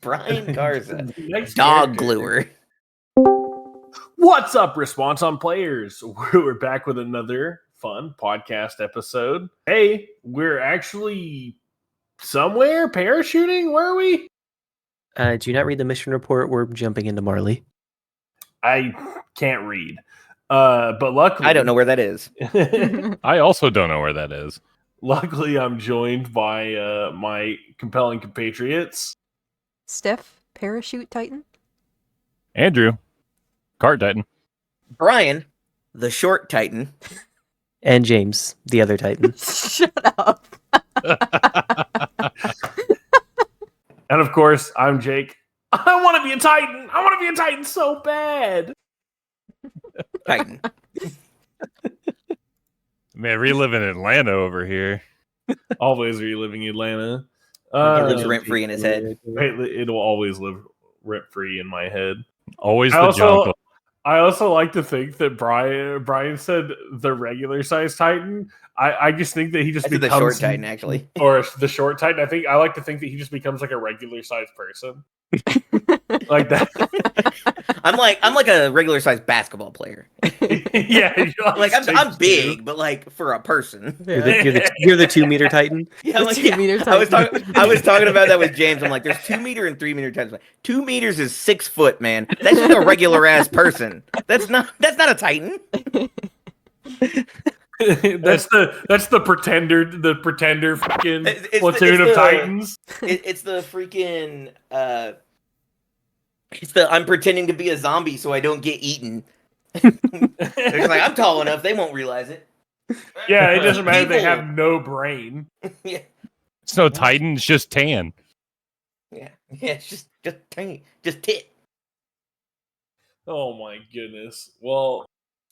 Brian Garza, Next dog character. gluer. What's up, Response on Players? We're back with another fun podcast episode. Hey, we're actually somewhere parachuting. Where are we? Do you not read the mission report? We're jumping into Marley. I can't read. But luckily, I don't know where that is. I also don't know where that is. Luckily, I'm joined by my compelling compatriots. Steph, Parachute Titan. Andrew, Cart Titan. Brian, the short Titan. And James, the other Titan. Shut up. And of course, I'm Jake. I want to be a Titan. I want to be a Titan so bad. Titan. Man, reliving Atlanta over here. Always reliving Atlanta. He lives rent free in his head. It'll always live rent free in my head. Always I the also, jungle. I also like to think that Brian said the regular size Titan. I just think that he just I said becomes the short Titan, actually. or the short Titan. I like to think that he just becomes like a regular sized person, like that. I'm like a regular sized basketball player. Yeah, Like I'm big, but like for a person. You're the 2 meter Titan. Yeah, like, 2 meter I was Titan. talking about that with James. I'm like, there's 2 meter and 3 meter Titans. 2 meters is 6 foot, man. That's just a regular ass person. That's not a Titan. that's the pretender fucking platoon of the Titans. It's the freaking it's the I'm pretending to be a zombie so I don't get eaten. They're like, I'm tall enough, they won't realize it. Yeah, it doesn't matter. They have no brain. Yeah, It's no Titan, it's just tan. it's just tiny, just tit. Oh my goodness. Well,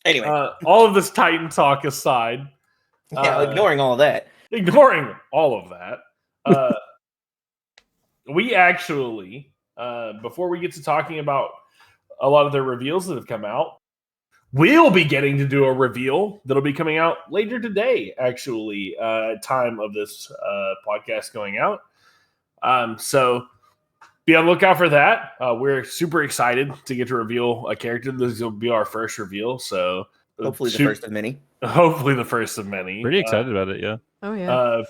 Anyway, all of this Titan talk aside, ignoring all of that. ignoring all of that, we actually, before we get to talking about a lot of the reveals that have come out, we'll be getting to do a reveal that'll be coming out later today, actually, time of this podcast going out. So be on the lookout for that. We're super excited to get to reveal a character. This will be our first reveal, so Hopefully the first of many. Hopefully the first of many. Pretty excited about it, yeah. Oh, yeah.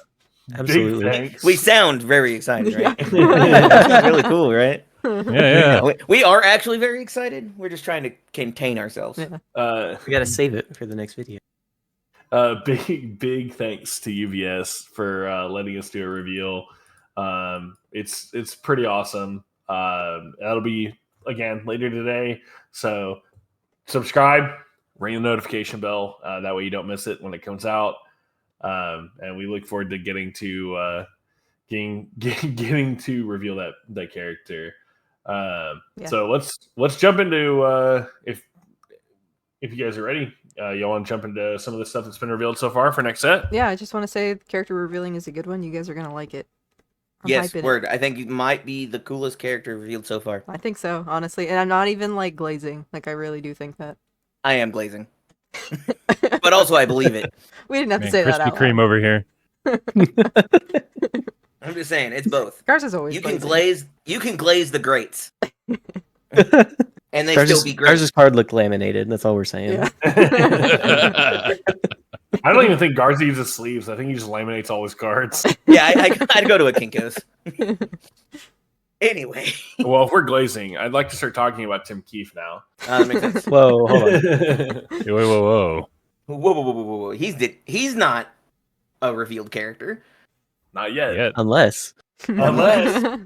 Absolutely. Big thanks. We sound very excited, right? Yeah. That's really cool, right? Yeah. We are actually very excited. We're just trying to contain ourselves. Yeah. We gotta save it for the next video. Big thanks to UVS for letting us do a reveal. It's pretty awesome. That'll be again later today. So subscribe, ring the notification bell. That way you don't miss it when it comes out. And we look forward to getting to reveal that character. So let's jump into if you guys are ready. Y'all want to jump into some of the stuff that's been revealed so far for next set? Yeah, I just want to say the character revealing is a good one. You guys are going to like it. I'm Yes, hyping it. word. I think it might be the coolest character revealed so far. I think so, honestly. And I'm not even like glazing. Like, I really do think that. I am glazing. But also I believe it. We didn't have Man, to say that Krispy out Kreme loud. over here. I'm just saying, it's both. Garza's always You can glazing. glaze the greats. And they still be great. Ours' card looked laminated. That's all we're saying. Yeah. I don't even think Garza uses sleeves. I think he just laminates all his cards. Yeah, I'd go to a Kinko's. Anyway. Well, if we're glazing, I'd like to start talking about Tim Keefe now. That makes sense. Whoa, hold on. Whoa. Whoa. He's not a revealed character. Not yet. Yeah. Unless. Unless.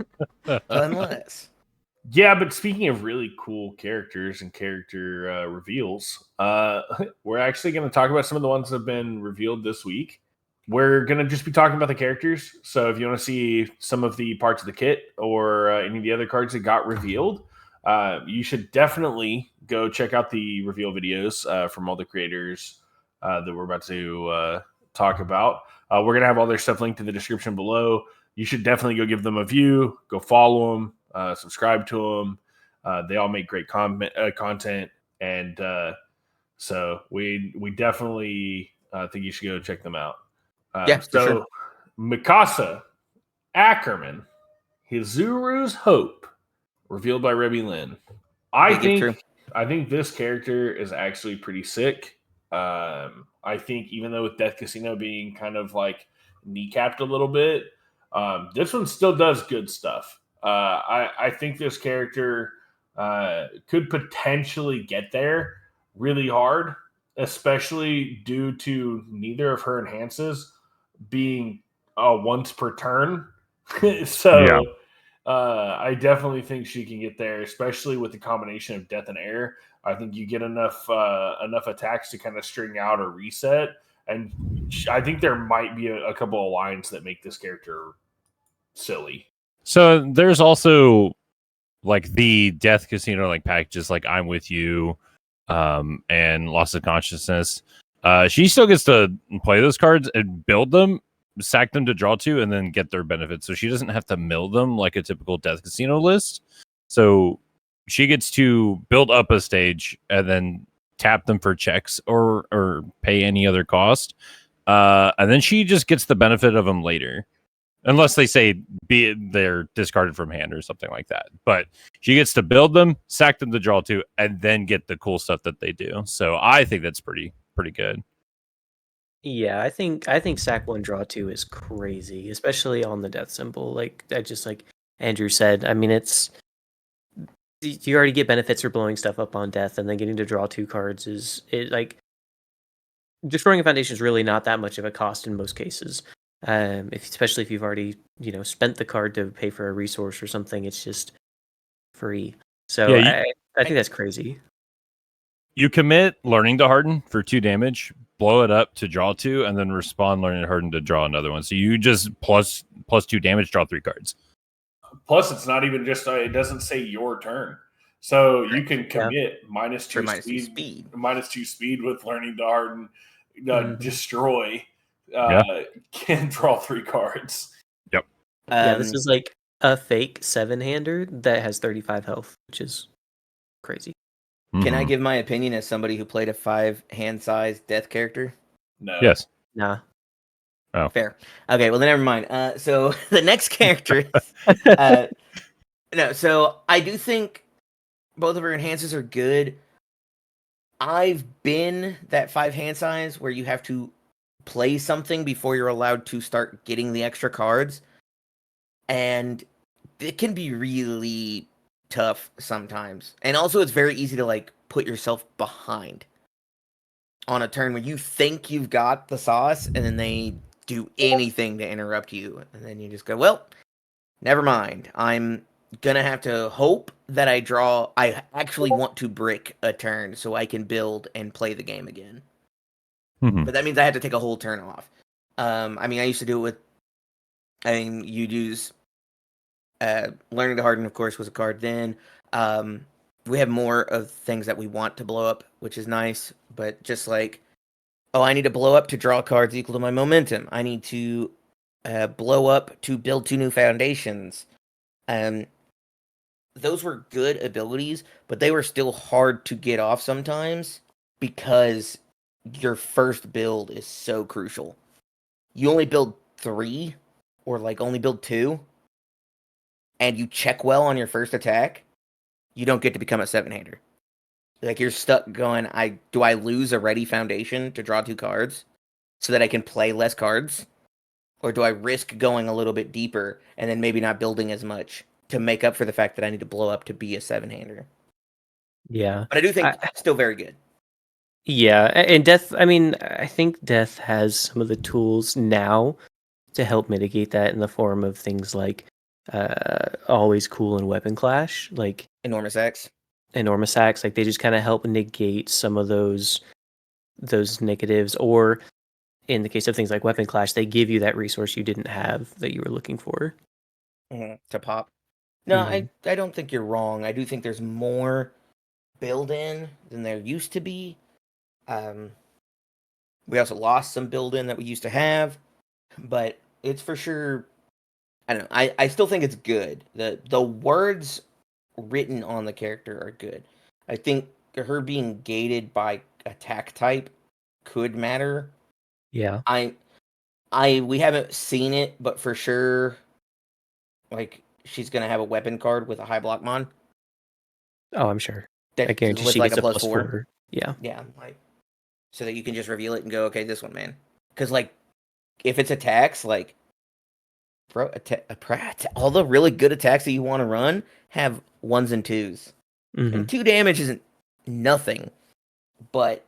Yeah, but speaking of really cool characters and character reveals, we're actually going to talk about some of the ones that have been revealed this week. We're going to just be talking about the characters. So if you want to see some of the parts of the kit or any of the other cards that got revealed, you should definitely go check out the reveal videos from all the creators that we're about to talk about. We're going to have all their stuff linked in the description below. You should definitely go give them a view, go follow them, subscribe to them. They all make great content. And so we definitely think you should go check them out. For sure. Mikasa Ackerman, Hizuru's Hope, revealed by Rebby Lynn. I Big if true. think this character is actually pretty sick. I think even though with Death Casino being kind of like kneecapped a little bit, this one still does good stuff. I think this character could potentially get there really hard, especially due to neither of her enhances being once per turn. So Yeah. I definitely think she can get there, especially with the combination of Death and Air. I think you get enough attacks to kind of string out or reset, and I think there might be a couple of lines that make this character silly. So there's also like the Death Casino like packages, like I'm With You, and Loss of Consciousness. She still gets to play those cards and build them, sack them to draw two, and then get their benefits. So she doesn't have to mill them like a typical Death Casino list. So she gets to build up a stage and then tap them for checks or pay any other cost. And then she just gets the benefit of them later. Unless they say they're discarded from hand or something like that. But she gets to build them, sack them to draw two, and then get the cool stuff that they do. So I think that's pretty good. Yeah, I think sack one draw two is crazy, especially on the death symbol. Like Andrew said. I mean, it's you already get benefits for blowing stuff up on death, and then getting to draw two cards like destroying a foundation is really not that much of a cost in most cases. Especially if you've already spent the card to pay for a resource or something, it's just free. So Yeah, I think that's crazy. You commit Learning to Harden for 2 damage, blow it up to draw 2, and then respond Learning to Harden to draw another one. So you just plus 2 damage, draw 3 cards. Plus, it's not even just it doesn't say your turn, so you can commit minus two speed, -2 speed with Learning to Harden, destroy. Can draw 3 cards. Yep. Yeah, this is like a fake 7-hander that has 35 health, which is crazy. Can I give my opinion as somebody who played a 5-hand size death character? No. Yes. Nah. Oh. Fair. Okay, well then never mind. So the next character no, so I do think both of her enhances are good. I've been that 5-hand size where you have to play something before you're allowed to start getting the extra cards. And it can be really tough sometimes. And also it's very easy to like put yourself behind on a turn when you think you've got the sauce and then they do anything to interrupt you. And then you just go, well, never mind. I'm gonna have to hope that I actually want to brick a turn so I can build and play the game again. But that means I had to take a whole turn off. I mean, I used to do it with, you'd use Learning to Harden, of course, was a card then. We have more of things that we want to blow up, which is nice. But just like, I need to blow up to draw cards equal to my momentum. I need to blow up to build 2 new foundations. Those were good abilities, but they were still hard to get off sometimes because your first build is so crucial. You only build 3 or like only build 2 and you check well on your first attack, you don't get to become a 7-hander. Like you're stuck going, do I lose a ready foundation to draw 2 cards so that I can play less cards? Or do I risk going a little bit deeper and then maybe not building as much to make up for the fact that I need to blow up to be a 7-hander? Yeah. But I do think still very good. Yeah, and Death, I mean, I think Death has some of the tools now to help mitigate that in the form of things like Always Cool and Weapon Clash, like Enormous Axe. Like they just kind of help negate some of those negatives, or in the case of things like Weapon Clash, they give you that resource you didn't have that you were looking for. To pop. No, I don't think you're wrong. I do think there's more build-in than there used to be. We also lost some build-in that we used to have, but it's for sure. I don't know. I still think it's good. The words written on the character are good. I think her being gated by attack type could matter. Yeah. We haven't seen it, but for sure, like she's gonna have a weapon card with a high block mon. Oh, I'm sure. I that guarantee with she like gets a a plus four. +4. Yeah. Yeah, like so that you can just reveal it and go, okay, this one, man. Because like if it's attacks, like bro, all the really good attacks that you want to run have 1s and 2s, hmm and 2 damage isn't nothing, but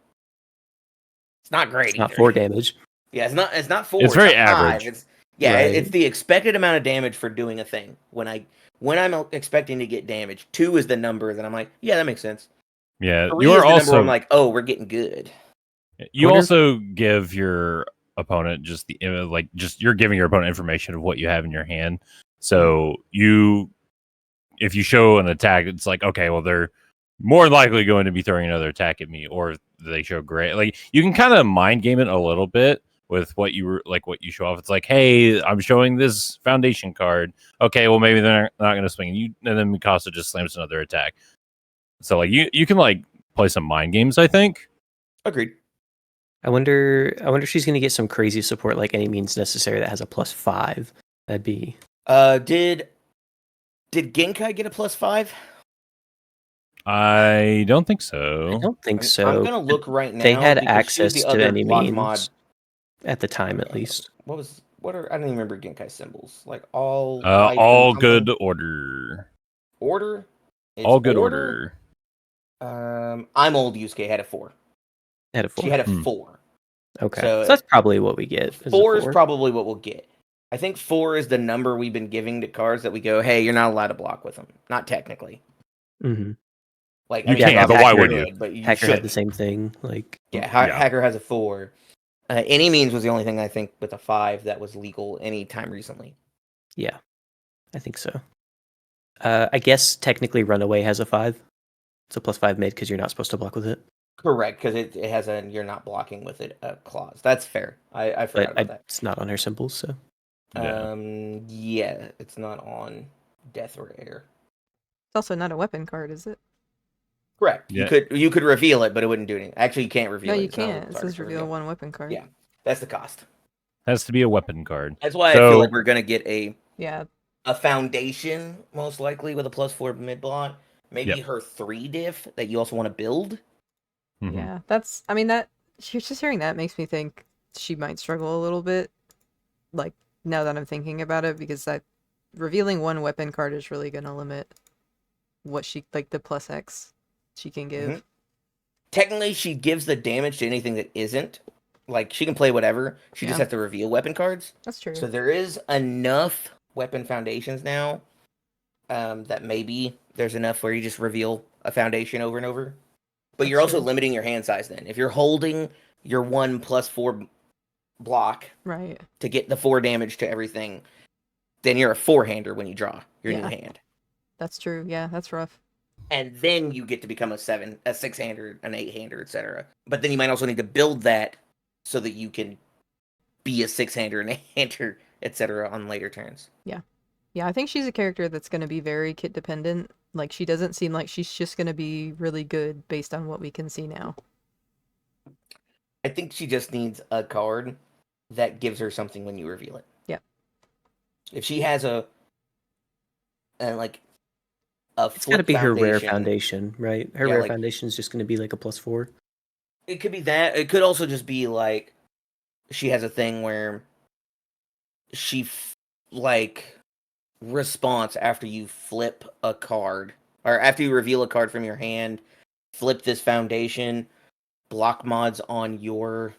it's not great It's not either. 4 damage. Yeah, it's not 4. It's very not 5. average. It's Right. it's the expected amount of damage for doing a thing. When I'm expecting to get damage, 2 is the number that I'm like, yeah, that makes sense. Yeah, 3 you is are the number where I'm also like, oh, we're getting good. you wonder- also give your opponent just the like just you're giving your opponent information of what you have in your hand. So if you show an attack, it's like, okay, well, they're more likely going to be throwing another attack at me, or they show gray. Like you can kind of mind game it a little bit with what you show off. It's like, hey, I'm showing this foundation card. Okay, well, maybe they're not going to swing, and then Mikasa just slams another attack. So like you can like play some mind games, I think. Agreed. I wonder if she's gonna get some crazy support like any means necessary that has a +5. That'd be Did Genkai get a +5? I don't think I so. don't think I'm so. gonna look right now. They had because she was access the to other any block means mod. at the time, at least. What are I don't even remember Genkai symbols. Like all life and All something? good order. Order. It's All good order. I'm old. Yusuke had a 4. Had a 4. She had a Hmm. 4. Okay, So so that's probably what we get. 4 is probably what we'll get. I think 4 is the number we've been giving to cards that we go, hey, you're not allowed to block with them. Not technically. Mm-hmm. Like You I mean, can't, but why would you? But you Hacker should. had the same thing. Like, Yeah, Yeah. Hacker has a 4. Any means was the only thing I think with a 5 that was legal any time recently. yeah, I think so. I guess technically Runaway has a 5. It's a +5 mid because you're not supposed to block with it. Correct, because it has a you're not blocking with it clause. That's fair. I forgot But about that. it's not on her symbols, so Yeah. Yeah, it's not on Death or Air. It's also not a weapon card, is it? Correct. Yeah. You could reveal it, but it wouldn't do anything. Actually, you can't reveal No, it. you It's not a can't. It target says to reveal 1 weapon card. Yeah, that's the cost. Has to be a weapon card. That's why I So- feel like we're gonna get a Yeah. foundation most likely with a +4 mid block. Maybe Yep. her 3 diff that you also want to build. Mhm. Yeah. That's. I mean, that. Just hearing that makes me think she might struggle a little bit. Like now that I'm thinking about it, because that revealing 1 weapon card is really gonna limit what she like the +X she can give. Mhm. Technically, she gives the damage to anything that isn't. Like she can play whatever. She just Yeah. has to reveal weapon cards. That's true. So there is enough weapon foundations now that maybe there's enough where you just reveal a foundation over and over. But you're That's also true. limiting your hand size then. If you're holding your 1 +4 block Right. to get the 4 damage to everything, then you're a 4-hander when you draw your new Yeah. hand. That's true. Yeah, that's rough. And then you get to become a 6-hander, an 8-hander, etc. But then you might also need to build that so that you can be a 6-hander, an 8-hander, etc. on later turns. Yeah, I think she's a character that's going to be very kit dependent. Like, she doesn't seem like she's just going to be really good based on what we can see now. I think she just needs a card that gives her something when you reveal it. Yep. If she has a it's got to flip be her rare foundation, right? Her Yeah, rare like- foundation is just going to be like a +4. It could be that. It could also just be like she has a thing where she response after you flip a card or after you reveal a card from your hand, flip this foundation, block mods on your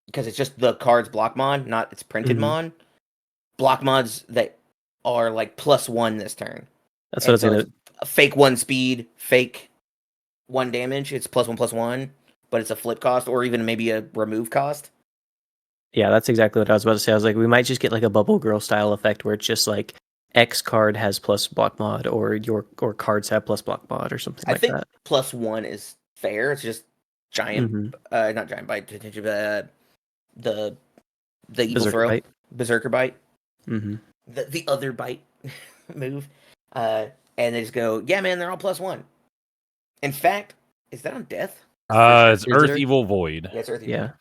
because it's just the card's block mod, not its printed Mhm. mod. Block mods that are like +1 this turn. That's what I was And so going it's a fake 1 speed, fake 1 damage. It's +1/+1, but it's a flip cost or even maybe a remove cost. Yeah, that's exactly what I was about to say. I was like, we might just get like a Bubble Girl style effect where it's just like X card has plus block mod, or cards have plus block mod, or something I like think that. +1 is fair. It's just giant, Mhm. not giant bite. The evil Berserker throw, bite. berserker bite, Mm-hmm. the other bite move, and they just go, yeah, man, they're all +1. In fact, is that on death? It's Is it Earth Earth? Evil Void. Yeah, it's Earth. Yeah.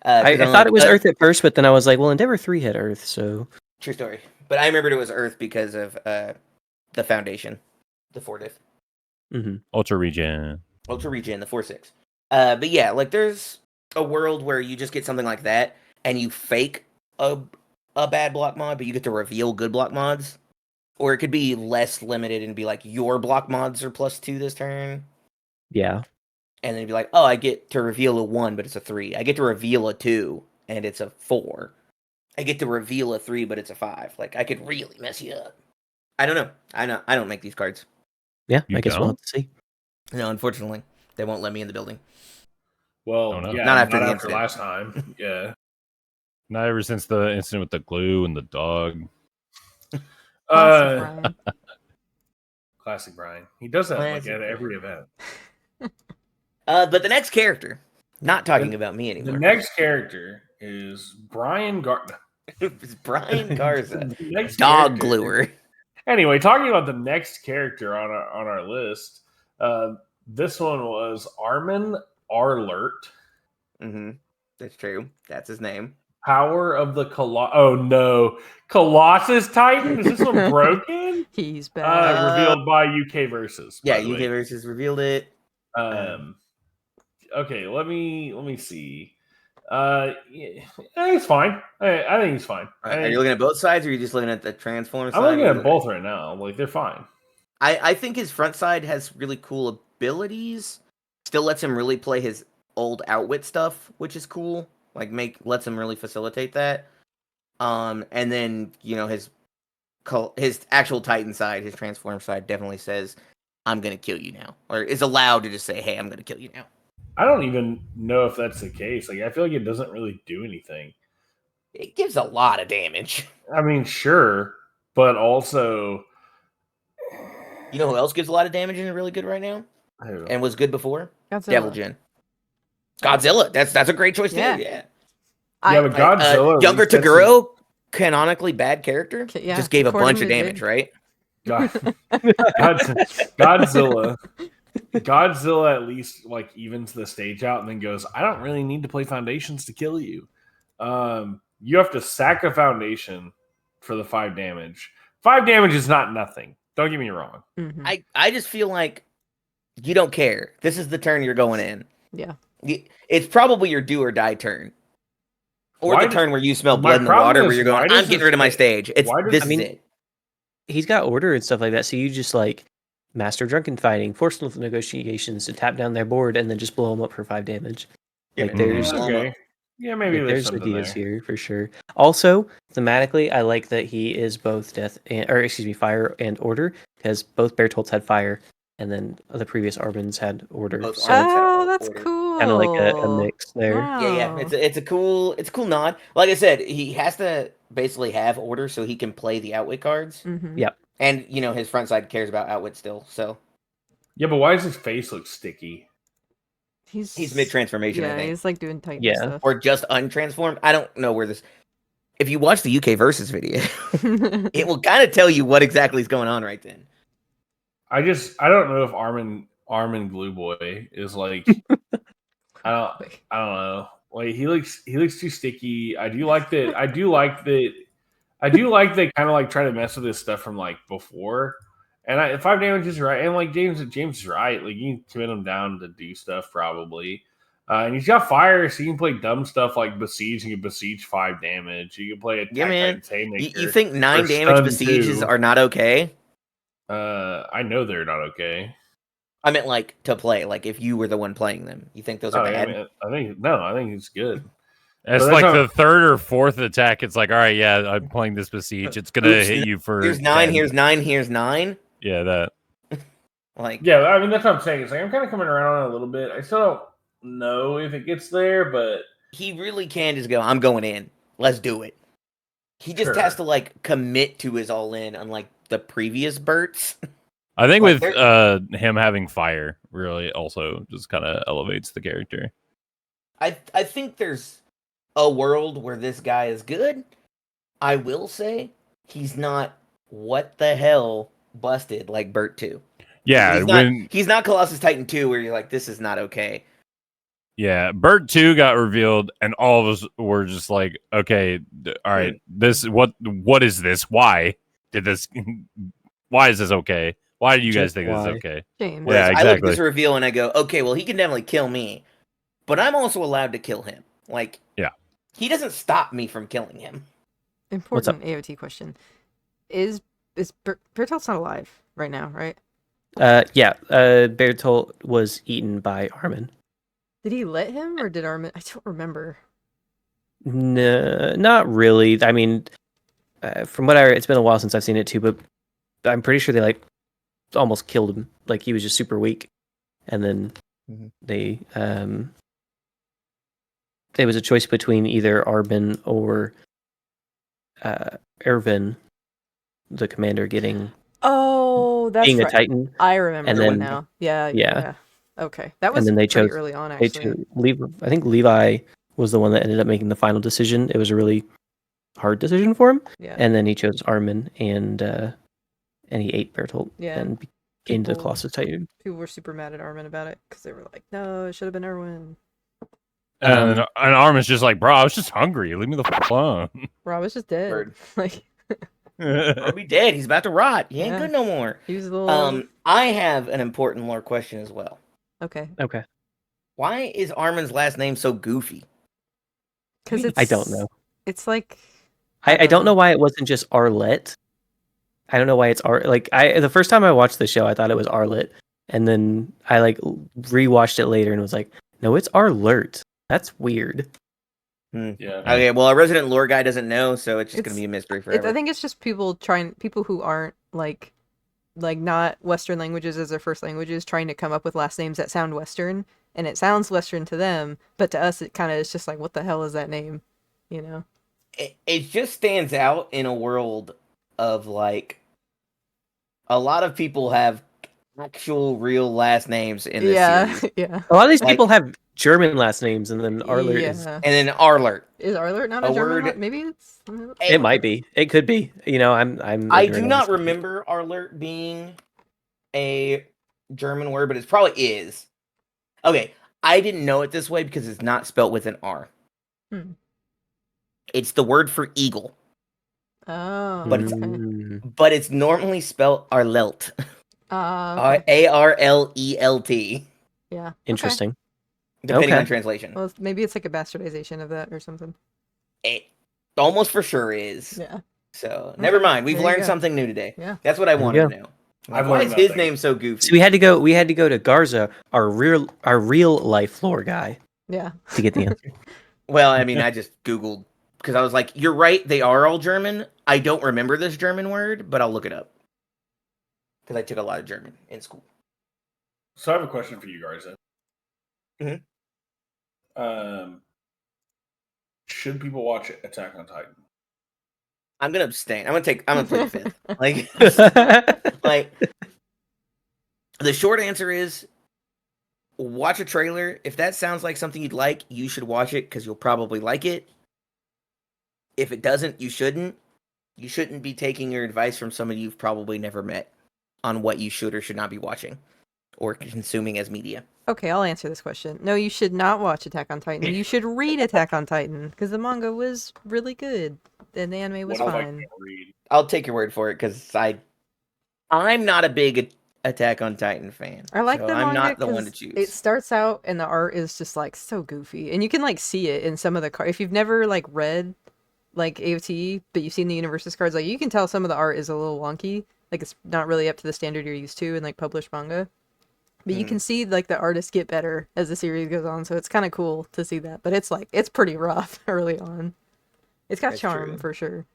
I 'Cause I'm thought like, it was Earth at first, but then I was like, well, Endeavor 3 hit Earth, so True story. But I remembered it was Earth because of the foundation the 4 diff. Mm-hmm. Ultra regen. Ultra regen, the 4/6. But yeah, like there's a world where you just get something like that, and you fake a bad block mod, but you get to reveal good block mods. Or it could be less limited and be like your block mods are +2 this turn. Yeah. And then you'd be like, oh, I get to reveal a 1, but it's a 3. I get to reveal a 2, and it's a 4. I get to reveal a 3, but it's a 5. Like, I could really mess you up. I don't know. I don't make these cards. Yeah, You I guess we'll don't? have to see. No, unfortunately. They won't let me in the building. Well, Oh, no. yeah, Not after the after incident. last time. Yeah. Not ever since the incident with the glue and the dog. Classic Brian. Classic Brian. He does that like Classic at every Brian. event. But the next character, not talking about me The anymore. next character is Brian Gardner. It's Brian Garza, Next dog character- gluer. Anyway, talking about the next character on our list, this one was Armin Arlert, Mm-hmm. That's true. That's his name. Power of the Oh no, Colossus Titan. Is this one broken? He's back. Revealed by Universus. Yeah, by the way. Universus revealed it. Okay, let me see. Yeah, he's fine. I think he's fine. Are you looking at both sides, or are you just looking at the transform side? I'm looking What are you at both right now. Like they're fine. I think his front side has really cool abilities. Still lets him really play his old outwit stuff, which is cool. Like lets him really facilitate that. And then his actual Titan side, his transform side, definitely says, "I'm gonna kill you now," or is allowed to just say, "Hey, I'm gonna kill you now." I don't even know if that's the case. Like I feel like it doesn't really do anything. It gives a lot of damage. I mean, sure, but also, You know who else gives a lot of damage and is really good right now, I don't know. and was good before? Godzilla. Devil Jin. Godzilla. That's a great choice Yeah. too. Yeah. Yeah, but Godzilla. Younger at least gets Taguro, canonically bad character, Yeah, just gave a according bunch to of the damage, vid. right? Godzilla. Godzilla at least like evens the stage out and then goes, I don't really need to play foundations to kill you. You have to sack a foundation for the 5 damage. 5 damage is not nothing. Don't get me wrong. Mhm. I just feel like you don't care. This is the turn you're going in. Yeah. It's probably your do or die turn. Or Why the turn where you smell my blood in the problem water, is, where you're why going, does I'm getting this rid of my make- stage. why does- This I is mean, it. He's got order and stuff like that, so you just like master drunken fighting, forceful negotiations to tap down their board and then just blow them up for 5 damage. Yeah, Like man. there's Yeah. Okay. Yeah, maybe like, there's there's something ideas there. here for sure. Also, thematically, I like that he is both fire and order, because both Bertolds had fire, and then the previous Arbins had order. Both So Arbins had Oh, that's order. cool. kind of like a mix there. Wow. Yeah. It's a cool nod. Like I said, he has to basically have order so he can play the outwit cards. Mhm. Yeah. And his front side cares about outwit still. So Yeah, but why does his face look sticky? he's mid transformation, I Yeah, think. he's like doing Titan Yeah. stuff. Or just untransformed. I don't know where this. If you watch the UK versus video, it will kind of tell you what exactly is going on right then. I don't know if Armin Glue Boy is like I don't know. Like he looks too sticky. I do like that kind of like try to mess with this stuff from like before. And 5 damage is right. And like James is right. Like you can commit him down to do stuff probably. And he's got fire, so you can play dumb stuff like Besiege. You can Besiege 5 damage. You can play a Yeah, man. Haymaker. You think 9 or damage stun besieges too. are not okay? I know they're not okay. I meant like to play. Like if you were the one playing them, you think those are Yeah, bad? I think it's good. It's But like that's the 3rd or 4th attack. It's like, all right, yeah, I'm playing this besiege. It's gonna Oops, hit you for Here's 9. 10. Here's 9. Here's 9. Yeah, that. Like Yeah, I mean that's what I'm saying. It's like I'm kind of coming around on it a little bit. I still don't know if it gets there, but he really can just go, I'm going in. Let's do it. He just Sure. has to like commit to his all in, unlike the previous Berts. I think Like, with him having fire really also just kind of elevates the character. I think there's a world where this guy is good. I will say he's not what the hell busted like Bert 2. Yeah, He's not Colossus Titan 2 where you're like, this is not okay. yeah, Bert 2 got revealed and all of us were just like, okay, all right, this what is this? Why is this okay? Why do you guys Just think this is why? okay? James. Whereas Yeah, I look at exactly. this reveal and I go, okay, well, he can definitely kill me, but I'm also allowed to kill him. Like, Yeah. he doesn't stop me from killing him. Important AOT question. Is Bertolt's not alive right now, right? Yeah. Bertolt was eaten by Armin. Did he let him or did Armin? I don't remember. No, not really. I mean, from what it's been a while since I've seen it too, but I'm pretty sure they like almost killed him. Like he was just super weak, and then they it was a choice between either Armin or Erwin, the commander, getting Oh, that's being right. a Titan. I remember And that then- now. Yeah. yeah. Okay, that And was then they pretty chose- early on, They actually. I think Levi was the one that ended up making the final decision. It was a really hard decision for him, Yeah. and then he chose Armin, and he ate Bertolt, Yeah. and gained the People- Colossus Titan. People were super mad at Armin about it because they were like, "No, it should have been Erwin." And Armin's just like, bro, I was just hungry. Leave me the fuck alone. Rob was just dead. Word. Like Or be dead. He's about to rot. He ain't Yeah. good no more. he was a little. I have an important lore question as well. Okay, Okay, Why is Armin's last name so goofy? because it's. I don't know. It's like. I don't know why it wasn't just Arlette. I don't know why it's the first time I watched the show, I thought it was Arlet, and then I like rewatched it later and was like, no, it's Arlert. That's weird. Yeah. Okay, well, a resident lore guy doesn't know, so it's just It's- gonna be a mystery forever. I think it's just people who aren't like not Western languages as their first languages, trying to come up with last names that sound Western, and it sounds Western to them, but to us, it kind of is just like, what the hell is that name? You know? It just stands out in a world of like a lot of people have actual real last names in this series. Yeah. A lot of these Like- people have German last names, and then Arlert is. Yeah. And then Arlert. Is Arlert not A a German? word- Maybe it's. let me look. It might be. It could be. You know, I'm. I ignorant do on not this subject. remember Arlert being a German word, but it probably is. Okay, I didn't know it this way because it's not spelt with an R. Hmm. It's the word for eagle, Oh. But it's- okay. but it's normally spelled Arlelt. Okay. Arlelt, Yeah. okay. Interesting. depending Okay. on translation. Well, maybe it's like a bastardization of that or something. It almost for sure is. Yeah. So never mind. We've there you learned go. something new today. Yeah. That's what I There you wanted go. to know. I've Why learned is his nothing. name so goofy? So we had to go to Garza, our real life lore guy, Yeah. to get the answer. Well, I mean, I just Googled because I was like, you're right, they are all German. I don't remember this German word, but I'll look it up. Because I took a lot of German in school. So I have a question for you, Garza. Mhm. Should people watch Attack on Titan? I'm gonna abstain. I'm gonna plead fifth. Like the short answer is watch a trailer. If that sounds like something you'd like, you should watch it because you'll probably like it. If it doesn't, you shouldn't. You shouldn't be taking your advice from somebody you've probably never met on what you should or should not be watching or consuming as media. Okay, I'll answer this question. No, you should not watch Attack on Titan. You should read Attack on Titan because the manga was really good and the anime was What else I fine. can't read? I'll take your word for it because I'm not a big Attack on Titan fan. I like so the manga. I'm not the one to 'cause choose. It starts out and the art is just like so goofy, and you can like see it in some of the cards. If you've never like read like AOT, but you've seen the Universus cards, like you can tell some of the art is a little wonky. Like it's not really up to the standard you're used to in like published manga. But you can see like the artists get better as the series goes on, so it's kind of cool to see that. But it's pretty rough early on. It's got That's charm true. for sure.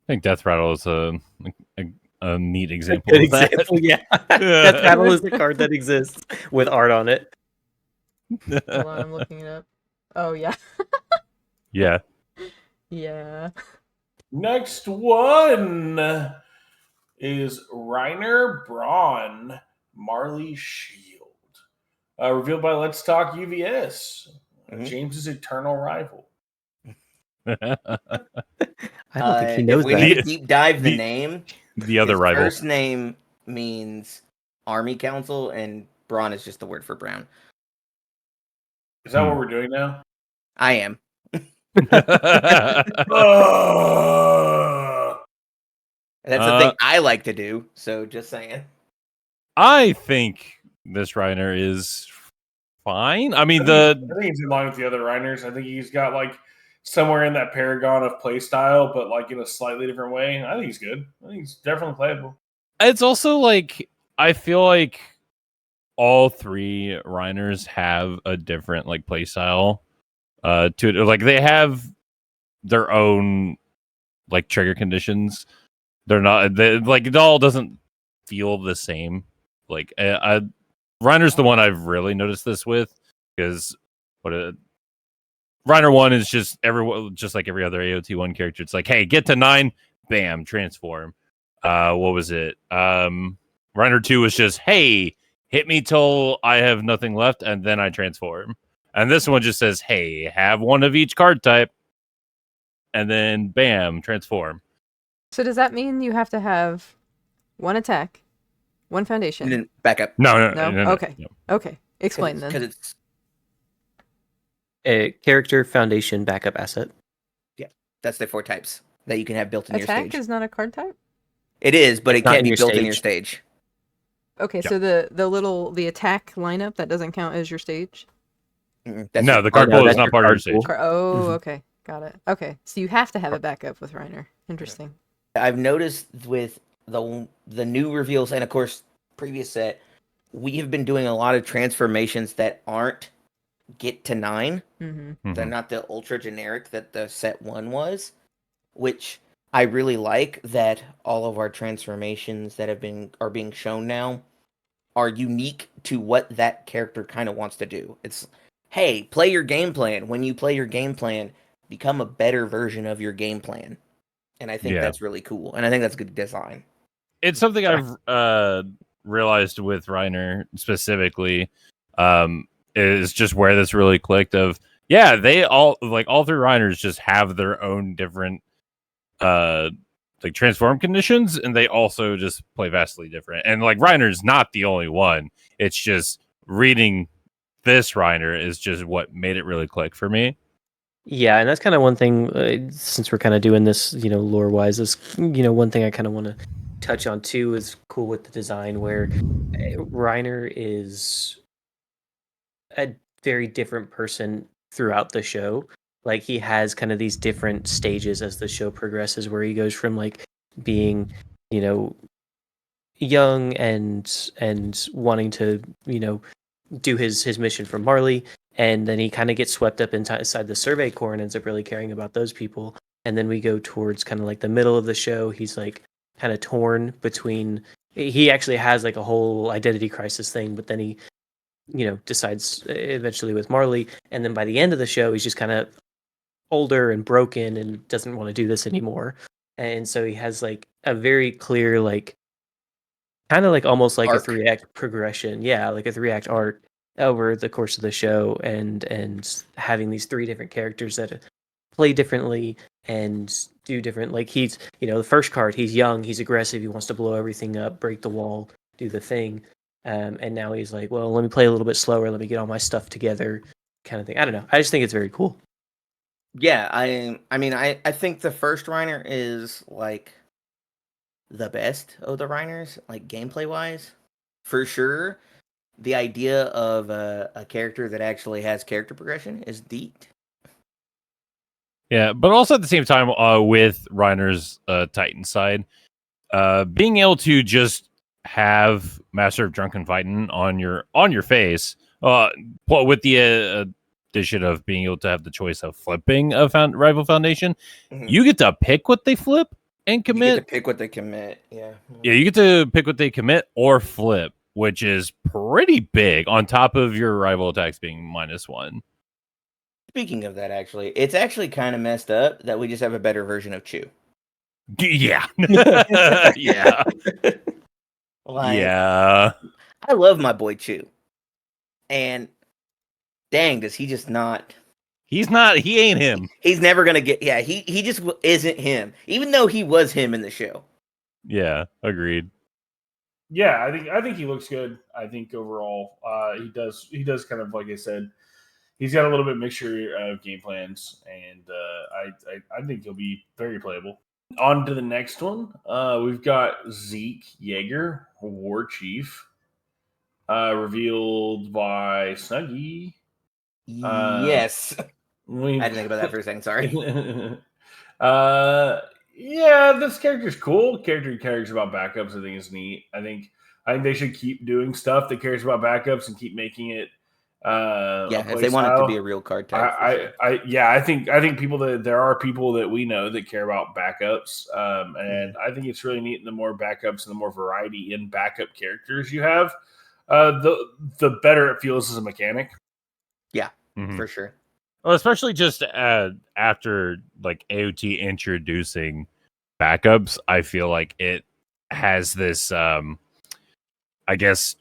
I think Death Rattle is a neat example Good of that. example, yeah. Death Rattle is the card that exists with art on it. Hold on, I'm looking it up. Oh yeah, Yeah. yeah. Next one is Reiner Braun, Marley Shield. Revealed by Let's Talk UVS. Mhm. James's eternal rival. I don't think he knows if we that. need to deep dive the The- name, The other his rival. first name means Army Council, and Braun is just the word for brown. Is that what we're doing now? I am. Oh! That's the thing I like to do. So just saying. I think this Reiner is fine. I mean, I think he's in line with the other Reiners. I think he's got like somewhere in that paragon of play style, but like in a slightly different way. I think he's good. I think he's definitely playable. it's also like I feel like all three Reiners have a different like play style. To it. Like they have their own like trigger conditions. They're not like it all doesn't feel the same. Like Reiner's the one I've really noticed this with because Reiner 1 is just like every other AOT 1 character. It's like, hey, get to 9, bam, transform. What was it? Reiner 2 was just, hey, hit me till I have nothing left, and then I transform. And this one just says, hey, have one of each card type, and then bam, transform. So does that mean you have to have one attack, one foundation? And then back up. No. Okay. No. Okay. Explain Because then. it's A character, foundation, backup, asset. that's the 4 types that you can have built in your Attack stage. is not a card type? It is, but It's it not can't in be your built in your stage. stage. Okay, Yeah. so the attack lineup, that doesn't count as your stage? That's No, your the card no, pool is that's not your part of your card stage. pool. Oh, Mhm. okay. Got it. Okay, so you have to have a backup with Reiner. Interesting. I've noticed with the new reveals and of course previous set, we have been doing a lot of transformations that aren't get to 9. Mm-hmm. They're not the ultra generic that the set 1 was, which I really like that all of our transformations that are being shown now are unique to what that character kind of wants to do. It's, hey, play your game plan. When you play your game plan, become a better version of your game plan. And I think Yeah. that's really cool. And I think that's good design. It's something I've realized with Reiner specifically, is just where this really clicked of, yeah, they all three Reiners just have their own different like transform conditions, and they also just play vastly different. And like Reiner's not the only one. It's just reading this Reiner is just what made it really click for me. Yeah, and that's kind of one thing, since we're kind of doing this, lore-wise, is, one thing I kind of want to touch on too is cool with the design where Reiner is a very different person throughout the show. Like he has kind of these different stages as the show progresses where he goes from like being, young and wanting to, do his mission for Marley, and then he kind of gets swept up inside the Survey Corps and ends up really caring about those people. And then we go towards kind of like the middle of the show. He's like kind of torn between. He actually has like a whole identity crisis thing, but then he, decides eventually with Marley. And then by the end of the show, he's just kind of older and broken and doesn't want to do this anymore. And so he has like a very clear like kind of like almost like Arc. a 3-act progression. Yeah, like a 3-act arc over the course of the show, and having these 3 different characters that play differently and do different. Like he's, the first card, he's young, he's aggressive, he wants to blow everything up, break the wall, do the thing. And now he's like, well, let me play a little bit slower, let me get all my stuff together, kind of thing. I don't know. I just think it's very cool. Yeah, I think the first Reiner is like the best of the Reiners, like gameplay wise, for sure. The idea of a character that actually has character progression is neat. Yeah, but also at the same time, with Reiner's Titan side, being able to just have Master of Drunken Fighting on your face, with the addition of being able to have the choice of flipping a rival foundation, you get to pick what they flip and commit. You get to pick what they commit. Yeah. Yeah, you get to pick what they commit or flip, which is pretty big on top of your rival attacks being -1. Speaking of that, actually, it's actually kind of messed up that we just have a better version of Chew. Yeah. Yeah. Like, Yeah. I love my boy Chew. And dang, does he just not. He ain't him. He's never going to get. Yeah, he just isn't him. Even though he was him in the show. Yeah, agreed. Yeah, I think he looks good. I think overall, he does kind of like I said, he's got a little bit mixture of game plans, and I think he'll be very playable. On to the next one. We've got Zeke Yeager, War Chief. revealed by Snuggie. Yes. I We, didn't think about that for a second. Sorry. yeah, this character's cool. Character cares about backups. I think is neat. I think they should keep doing stuff that cares about backups and keep making it. Yeah, if they want it to be a real card type. I think there are people that we know that care about backups, and I think it's really neat. And the more backups and the more variety in backup characters you have, the better it feels as a mechanic. Yeah, Mhm. for sure. Well, especially just after like AOT introducing backups, I feel like it has this, I guess,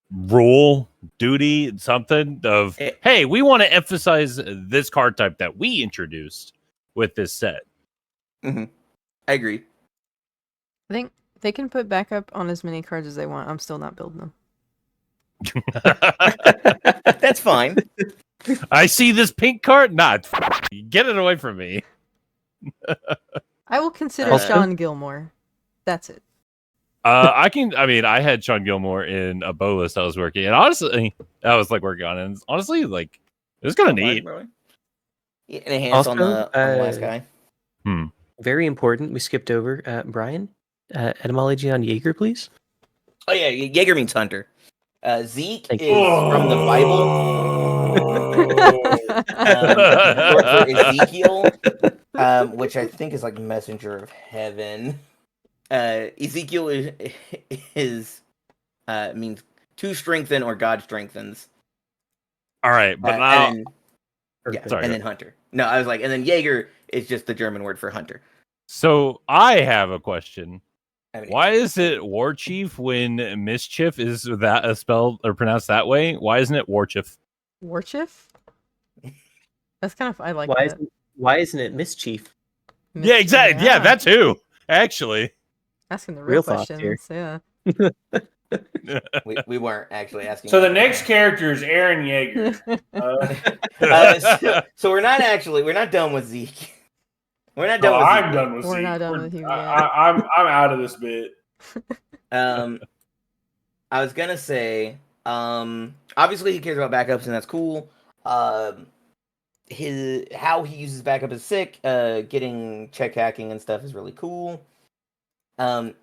rule, duty, something of, hey, we want to emphasize this card type that we introduced with this set. Mm-hmm. I agree. I think they can put backup on as many cards as they want. I'm still not building them. That's fine. I see this pink card. Nah, get it away from me. I will consider Sean Gilmore. That's it. I had Sean Gilmore in a bow list I was working, and honestly, I was like working on it. And honestly, like it was kind of neat. Yeah, enhance on the last guy. Very important. We skipped over Brian. Etymology on Jaeger, please. Oh yeah, Jaeger means hunter. Zeke is from the Bible. Short for Ezekiel, which I think is like messenger of heaven. Ezekiel is means to strengthen or God strengthens. All right, but now, and then hunter. No, I was like, and then Jaeger is just the German word for hunter. So I have a question. Why is it War Chief when mischief is that spelled or pronounced that way? Why isn't it War Chief? War Chief? That's kind of I like why that. Why isn't it Mischief? Yeah, exactly. Yeah, that too. Actually, asking the real questions. Yeah. we weren't actually asking. So the next character is Aaron Yeager. So we're not done with Zeke. We're not done with Zeke. We're not done with you yet. I'm out of this bit. I was gonna say, obviously he cares about backups and that's cool. How he uses backup is sick. Getting check hacking and stuff is really cool.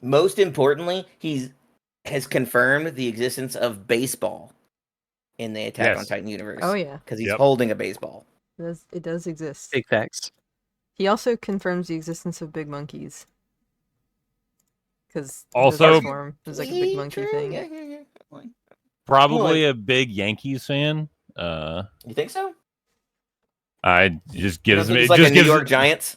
Most importantly, has confirmed the existence of baseball in the Attack on Titan universe. Oh yeah, because he's holding a baseball. It does exist. Big facts. He also confirms the existence of big monkeys. Because also there's like a big monkey thing. Probably a big Yankees fan. You think so? I just gives me like a New York Giants.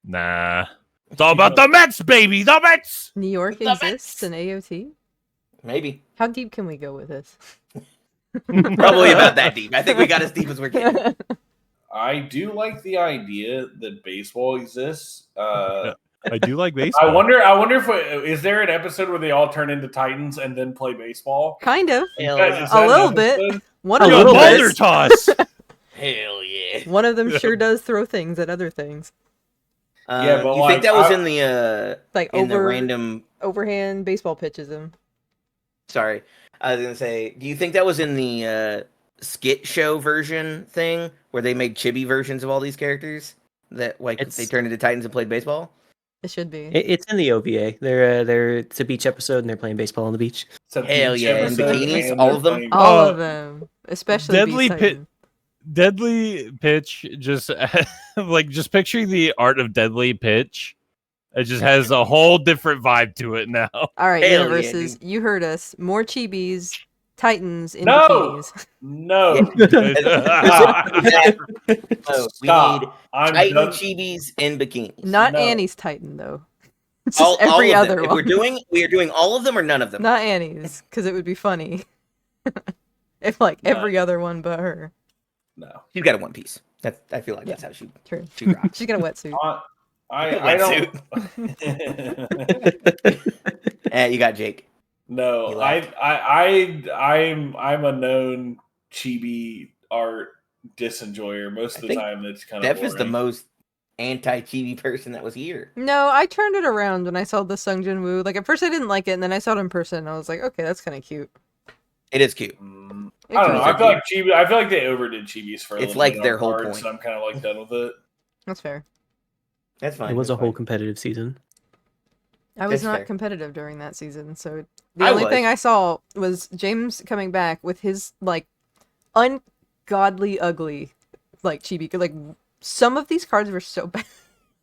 Nah, it's all about the Mets, baby. The Mets. New York exists in AOT. Maybe. How deep can we go with this? Probably about that deep. I think we got as deep as we're getting. I do like the idea that baseball exists. I do like baseball. I wonder if is there an episode where they all turn into Titans and then play baseball? Kind of. A little bit. One of them boulder toss. Hell yeah. One of them sure does throw things at other things. Yeah, but you think that was in the the random overhand baseball pitches him? Sorry, I was gonna say, do you think that was in the skit show version thing where they made chibi versions of all these characters that they turned into Titans and played baseball? It should be. It's in the OVA. It's a beach episode and they're playing baseball on the beach. Hell yeah, in bikinis, all of them. All of them, especially Deadly Pitch. Just just picturing the art of Deadly Pitch. It just has a whole different vibe to it now. All right, Universus, you heard us. More chibis, Titans in bikinis. No. We need Titan chibis in bikinis. Not Annie's Titan though. All every all other one. one. We are doing all of them or none of them. Not Annie's, because it would be funny. If every other one but her. No. She's got a one piece. I feel like that's how she rocks. She's got a wetsuit. I don't. You got Jake. No, I'm a known chibi art disenjoyer. Most of the time, it's kind of. Def is the most anti-chibi person that was here. No, I turned it around when I saw the Sung Jin Woo. Like at first I didn't like it, and then I saw it in person, and I was like, okay, that's kind of cute. It is cute. I don't know. I feel like Chibi. I feel like they overdid Chibis for a It's little like bit their on whole cards, point. so I'm kind of like done with it. That's fair. That's fine. It was that's a whole fine. competitive season. I was That's not fair. competitive during that season, so the I only was. thing I saw was James coming back with his like ungodly ugly like chibi. Like some of these cards were so bad.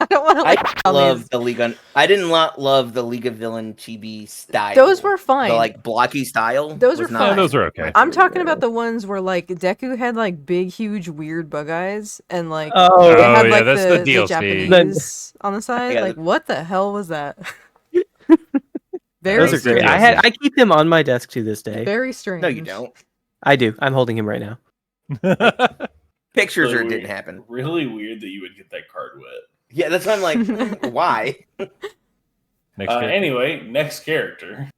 I don't want to like. I love the League. I didn't love the League of Villain chibi style. Those were fine. The like blocky style. Those was were not fine. Yeah, those are okay. my I'm favorite. talking about the ones where like Deku had like big, huge, weird bug eyes, and like Oh, they had yeah, like that's the DLC. Japanese on the side. Yeah, Like, what the hell was that? Those Very are great. strange. I keep him on my desk to this day. Very strange. No, you don't. I do. I'm holding him right now. Pictures Really or it didn't weird. happen. Really weird that you would get that card wet. Yeah, that's why I'm like, why? Next character. Anyway, next character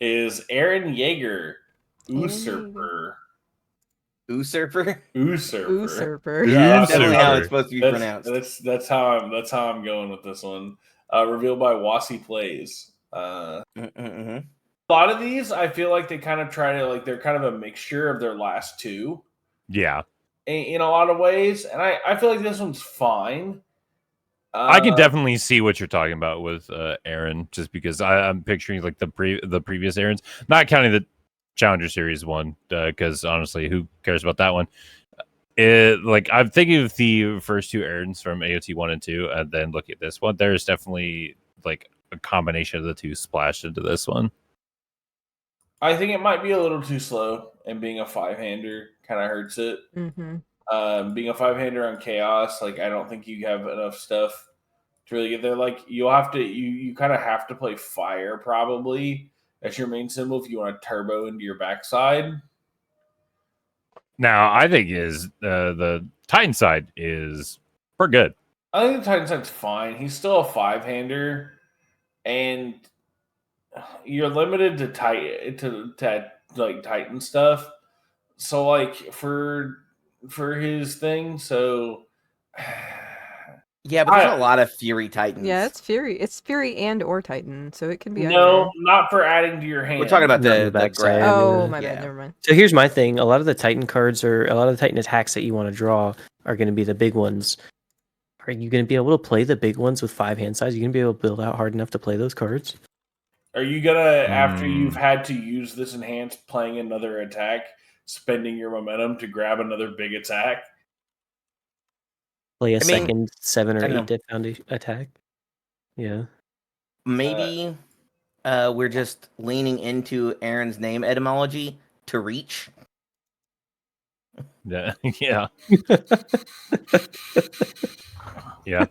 is Aaron Yeager, Usurper. Usurper. Usurper. Yeah, that's Usurper. definitely how it's supposed to be pronounced. That's how I'm going with this one. Revealed by Wasi Plays. Mm-hmm. A lot of these, I feel like they kind of try to like they're kind of a mixture of their last two Yeah. in a lot of ways, and I feel like this one's fine. I can definitely see what you're talking about with Aaron, just because I'm picturing like the previous Aarons, not counting the Challenger Series one, because honestly, who cares about that one? Like I'm thinking of the first two Aarons from AOT 1 and 2, and then look at this one. There's definitely like a combination of the two splashed into this one. I think it might be a little too slow, and being a 5-hander kind of hurts it. Mm-hmm. Being a 5-hander on Chaos, like I don't think you have enough stuff to really get there. Like you'll have to, you kind of have to play Fire probably as your main symbol if you want to turbo into your backside. Now, I think is the Titan side is pretty good. I think the Titan side's fine. He's still a 5-hander, and you're limited to like Titan stuff. So like for his thing, so Yeah, but there's a lot of Fury Titans. Yeah, it's Fury. It's Fury and or Titan, so it can be no, either. not for adding to your hand. We're talking about the backside. grab. Oh, my Yeah. bad. Never mind. So here's my thing. A lot of the Titan cards or a lot of the Titan attacks that you want to draw are going to be the big ones. Are you going to be able to play the big ones with 5 hand size? Are you going to be able to build out hard enough to play those cards? Are you gonna, after you've had to use this enhance playing another attack, spending your momentum to grab another big attack? Play a I mean, second 7 or I don't 8 diff foundation attack? Yeah. Maybe we're just leaning into Aaron's name etymology to reach. Yeah. Yeah. Yeah.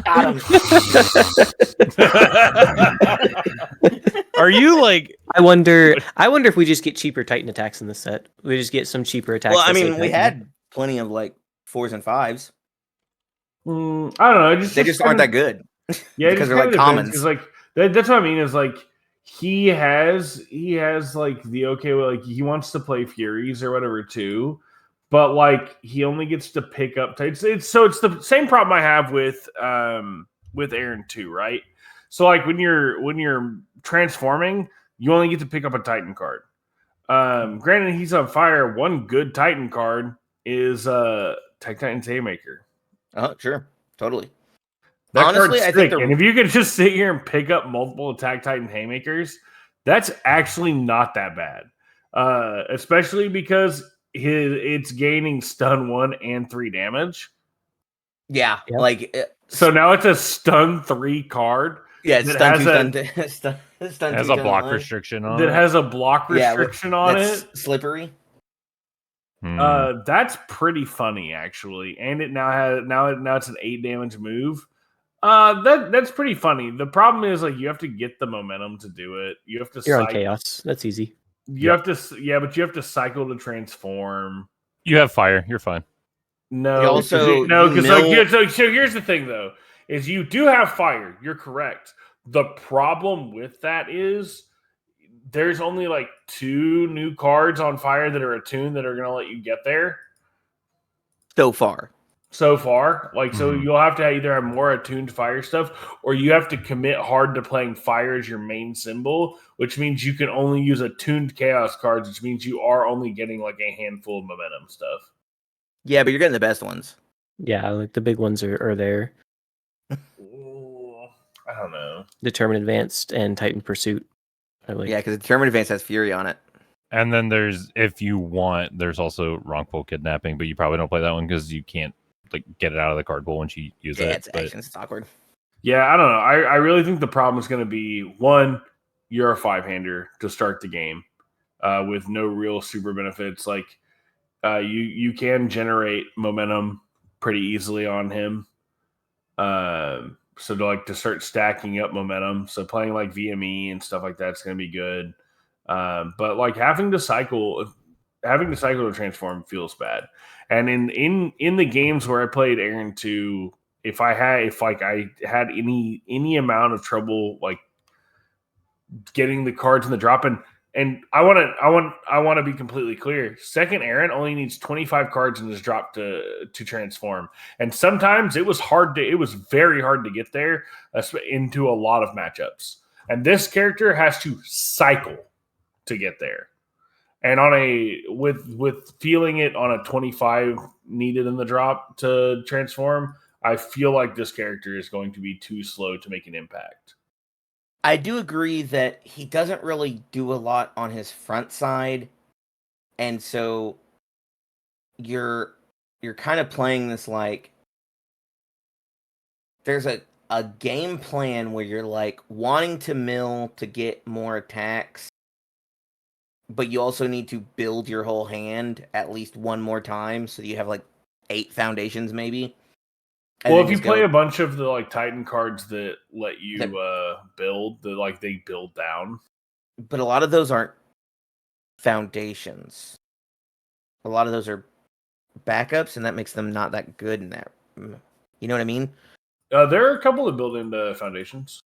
Got him. Are you like? I wonder if we just get cheaper Titan attacks in this set. We just get some cheaper attacks. Well, I that say mean, we Titan. had plenty of like 4s and 5s. I don't know. They just aren't that good. Yeah, because they're like commons. It's like that's what I mean. Is like he has like the like he wants to play Furies or whatever too, but like he only gets to pick up Titans. It's the same problem I have with Aaron too, right? So like when you're transforming, you only get to pick up a Titan card. Granted, he's on fire. One good Titan card is Titan's Haymaker. Oh, sure, totally. That Honestly, card's I think sick. And if you could just sit here and pick up multiple Attack Titan Haymakers, that's actually not that bad. Especially because it's gaining stun 1 and 3 damage. Yeah, Yep. like So now it's a stun 3 card. yeah, it's that stun 2, has stun has 2, a stun block 1. restriction on That it. has a block Yeah, restriction on that's it. slippery. That's pretty funny actually, and it now it's an 8 damage move. That's pretty funny. The problem is like you have to get the momentum to do it. You have to. You're on Chaos. That's easy. You have to, but you have to cycle to transform. You have fire. You're fine. No, You also- because you mill- so here's the thing though, is you do have fire. You're correct. The problem with that is there's only like 2 new cards on fire that are attuned that are going to let you get there. So far, so far. Like, so Mhm. you'll have to either have more attuned fire stuff, or you have to commit hard to playing fire as your main symbol, which means you can only use attuned chaos cards, which means you are only getting like a handful of momentum stuff. Yeah, but you're getting the best ones. Yeah, like the big ones are there. Ooh, I don't know. Determined Advanced and Titan Pursuit. Yeah, because Determined Advance has Fury on it. And then there's, if you want, there's also wrongful kidnapping, but you probably don't play that one because you can't like get it out of the card pool once you use Yeah, it. it's But actions. It's awkward. Yeah, I don't know. I really think the problem is going to be one, you're a 5-hander to start the game with no real super benefits. Like you can generate momentum pretty easily on him. So to start stacking up momentum, so playing like VME and stuff like that's going to be good. But like having to cycle to transform feels bad. And in the games where I played Aaron 2, if I had any amount of trouble like getting the cards in the drop and I want to be completely clear. Second Aaron only needs 25 cards in his drop to transform. And sometimes it was very hard to get there into a lot of matchups. And this character has to cycle to get there. And on with feeling it on a 25 needed in the drop to transform, I feel like this character is going to be too slow to make an impact. I do agree that he doesn't really do a lot on his front side, and so you're kind of playing this like there's a game plan where you're like wanting to mill to get more attacks, but you also need to build your whole hand at least one more time, so you have like 8 foundations maybe. And Well, then if you just play go, a bunch of the like Titan cards that let you That- build, they build down. but a lot of those aren't foundations. A lot of those are backups, and that makes them not that good in that. You know what I mean? There are a couple that build into foundations.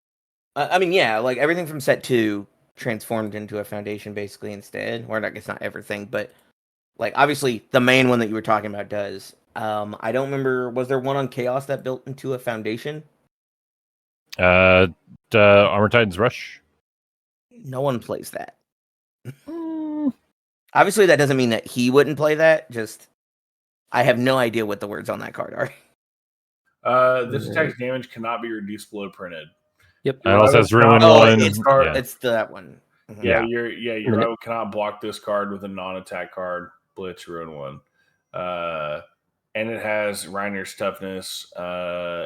I mean, yeah, like everything from set 2 transformed into a foundation basically instead. Or I guess not everything, but like obviously the main one that you were talking about does. I don't remember. Was there one on Chaos that built into a foundation? Armor Titans Rush. No one plays that. Obviously, that doesn't mean that he wouldn't play that. Just I have no idea what the words on that card are. This attack's damage cannot be reduced below printed. Yep. It also has Ruin Oh, one. it's that one. Mhm. Yeah, Yeah. your rival cannot block this card with a non-attack card. Blitz, Ruin 1. And it has Reiner's toughness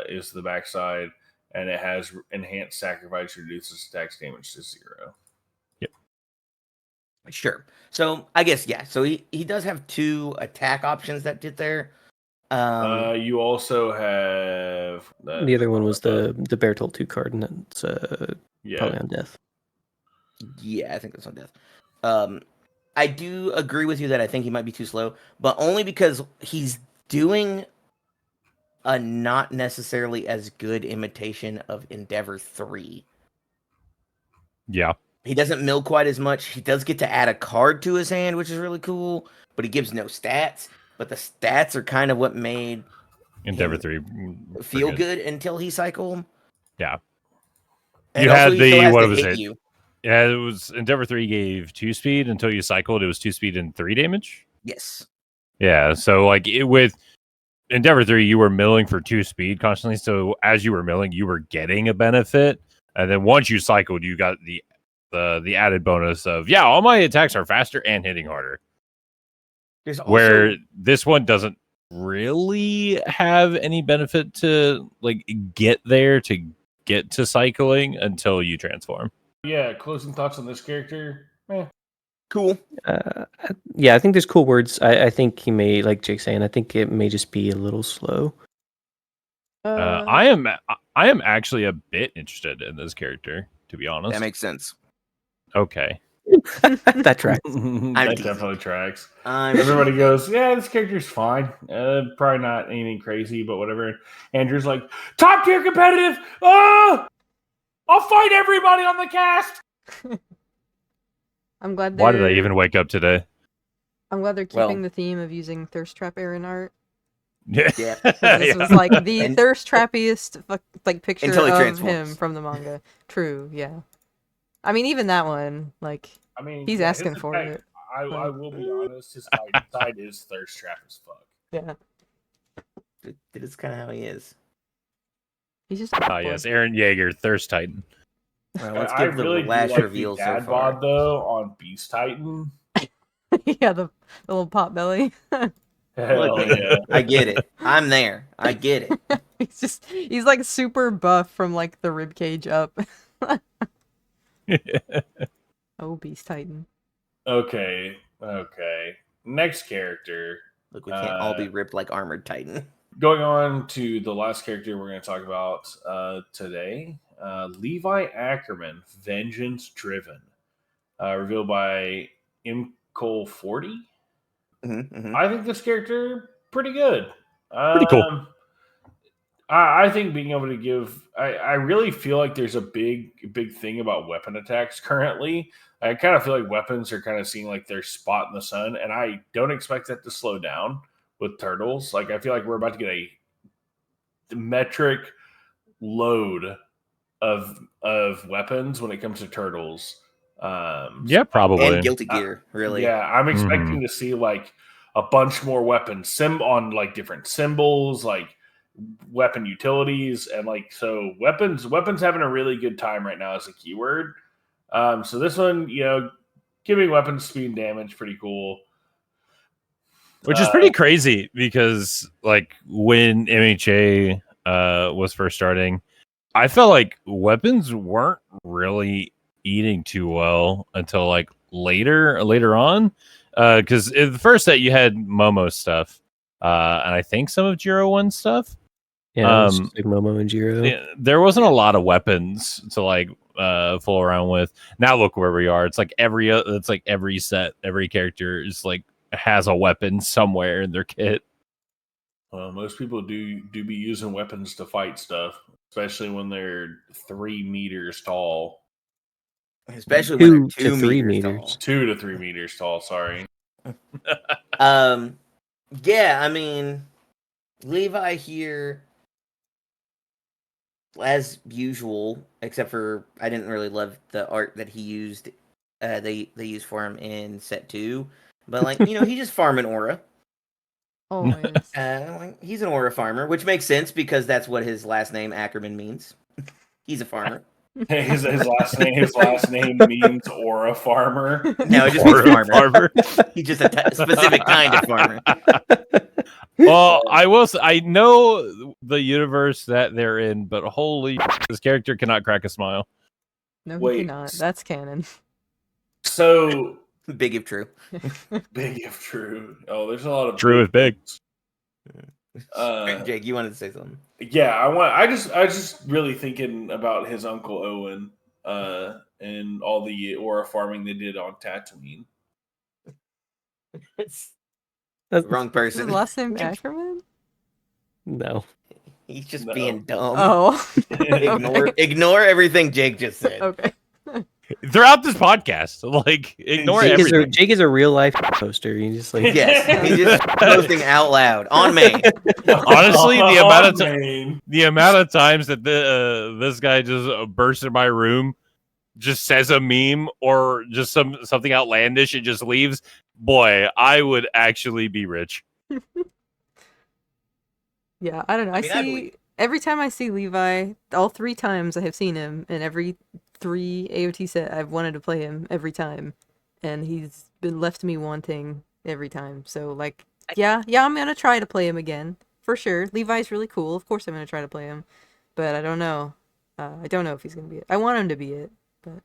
is the backside, and it has enhanced sacrifice, reduces attacks damage to 0. Sure. So I guess yeah. So he does have 2 attack options that did there. You also have The other one was the Bertolt 2 card, and that's probably on death. Yeah, I think that's on death. I do agree with you that I think he might be too slow, but only because he's doing a not necessarily as good imitation of Endeavor 3. Yeah. He doesn't mill quite as much. He does get to add a card to his hand, which is really cool, but he gives no stats. But the stats are kind of what made Endeavor 3 feel good until he cycled. Yeah. And You also had he still the has what to was hit it? you. Yeah, it was Endeavor 3 gave 2 speed until you cycled. It was 2 speed and 3 damage. Yes. Yeah, so like with Endeavor 3, you were milling for 2 speed constantly. So as you were milling, you were getting a benefit. And then once you cycled, you got the added bonus of, yeah, all my attacks are faster and hitting harder. There's also, Where this one doesn't really have any benefit to like get there to get to cycling until you transform. Yeah, closing thoughts on this character. cool. Yeah, I think there's cool words. I think he may, like Jake's saying, I think it may just be a little slow. I am actually a bit interested in this character, to be honest. That makes sense. Okay. That tracks. That teasing. definitely tracks. I'm Everybody teasing. goes, yeah, this character's fine. Probably not anything crazy, but whatever. Andrew's like, top tier competitive. Oh, I'll fight everybody on the cast. I'm glad Why did I even wake up today? I'm glad they're keeping the theme of using Thirst Trap Aaron art. Yeah. Yeah. 'Cause this was like the And- thirst trappiest like picture Until he of transforms. him from the manga. True, yeah. I mean, even that one, like, I mean, he's yeah, asking his for attack- it. I will be honest, his Titan side is thirst trap as fuck. Yeah, That is kind of how he is. he's just. Ah, yes, Aaron Yeager, Thirst Titan. Well, let's I give the really do last like reveal the so dad far. bod though on Beast Titan. Yeah, the little pot belly. Hell Look, man, yeah. I get it. I'm there. I get it. He's like super buff from like the rib cage up. Oh, Beast Titan. Okay. Next character. Look, we can't all be ripped like Armored Titan. Going on to the last character we're going to talk about today, Levi Ackerman, Vengeance Driven, revealed by Imcol 40. Mm-hmm. I think this character pretty good. Pretty cool. I think being able to give, I really feel like there's a big thing about weapon attacks currently. I kind of feel like weapons are kind of seeing like their spot in the sun, and I don't expect that to slow down with turtles. Like I feel like we're about to get a metric load of weapons when it comes to turtles. Yeah, probably. And Guilty Gear, really. Yeah, I'm expecting to see like a bunch more weapons on like different symbols, like weapon utilities, and like so weapons having a really good time right now as a keyword. So this one, giving weapons speed and damage, pretty cool. Which is pretty crazy because, like, when MHA was first starting, I felt like weapons weren't really eating too well until like later on. Because in the first set you had Momo stuff, and I think some of Jiro One stuff. Yeah, it was just like Momo and Jiro. There wasn't a lot of weapons to like fool around with. Now look where we are. It's like every set, every character is like has a weapon somewhere in their kit. Well, most people do be using weapons to fight stuff, especially when they're 3 meters tall. Especially when they're 2 to 3 meters meters. tall. 2 to 3 meters tall. Sorry. Yeah, I mean, Levi here, as usual, except for I didn't really love the art that he used. They used for him in set 2, but like he's just farming aura. Always. He's an aura farmer, which makes sense because that's what his last name Ackerman means. He's a farmer. His last name means aura farmer. No, it just means farmer. He's just a specific kind of farmer. Well, I know the universe that they're in, but holy, this character cannot crack a smile. No, he Wait. cannot. That's canon. So Big if true. big if true. Oh, there's a lot of True if big. Jake, you wanted to say something? Yeah, I just really thinking about his Uncle Owen and all the aura farming they did on Tatooine. It's That's wrong Is his person. last name Ackerman? no. He's just No. being dumb. Oh. Ignore everything Jake just said. Okay. Throughout this podcast, like ignore everything. Jake is a real life poster. He's just like Yes, he's just posting out loud on main. Honestly, Man. the amount of times that this guy just bursts in my room, just says a meme or just something outlandish and just leaves. Boy, I would actually be rich. Yeah, I don't know. Every time I see Levi, all 3 times I have seen him, and every 3 AOT set I've wanted to play him every time, and he's been left me wanting every time. So like, yeah, I'm gonna try to play him again for sure. Levi's really cool. Of course, I'm gonna try to play him, but I don't know. I don't know if he's gonna be it. I want him to be it, but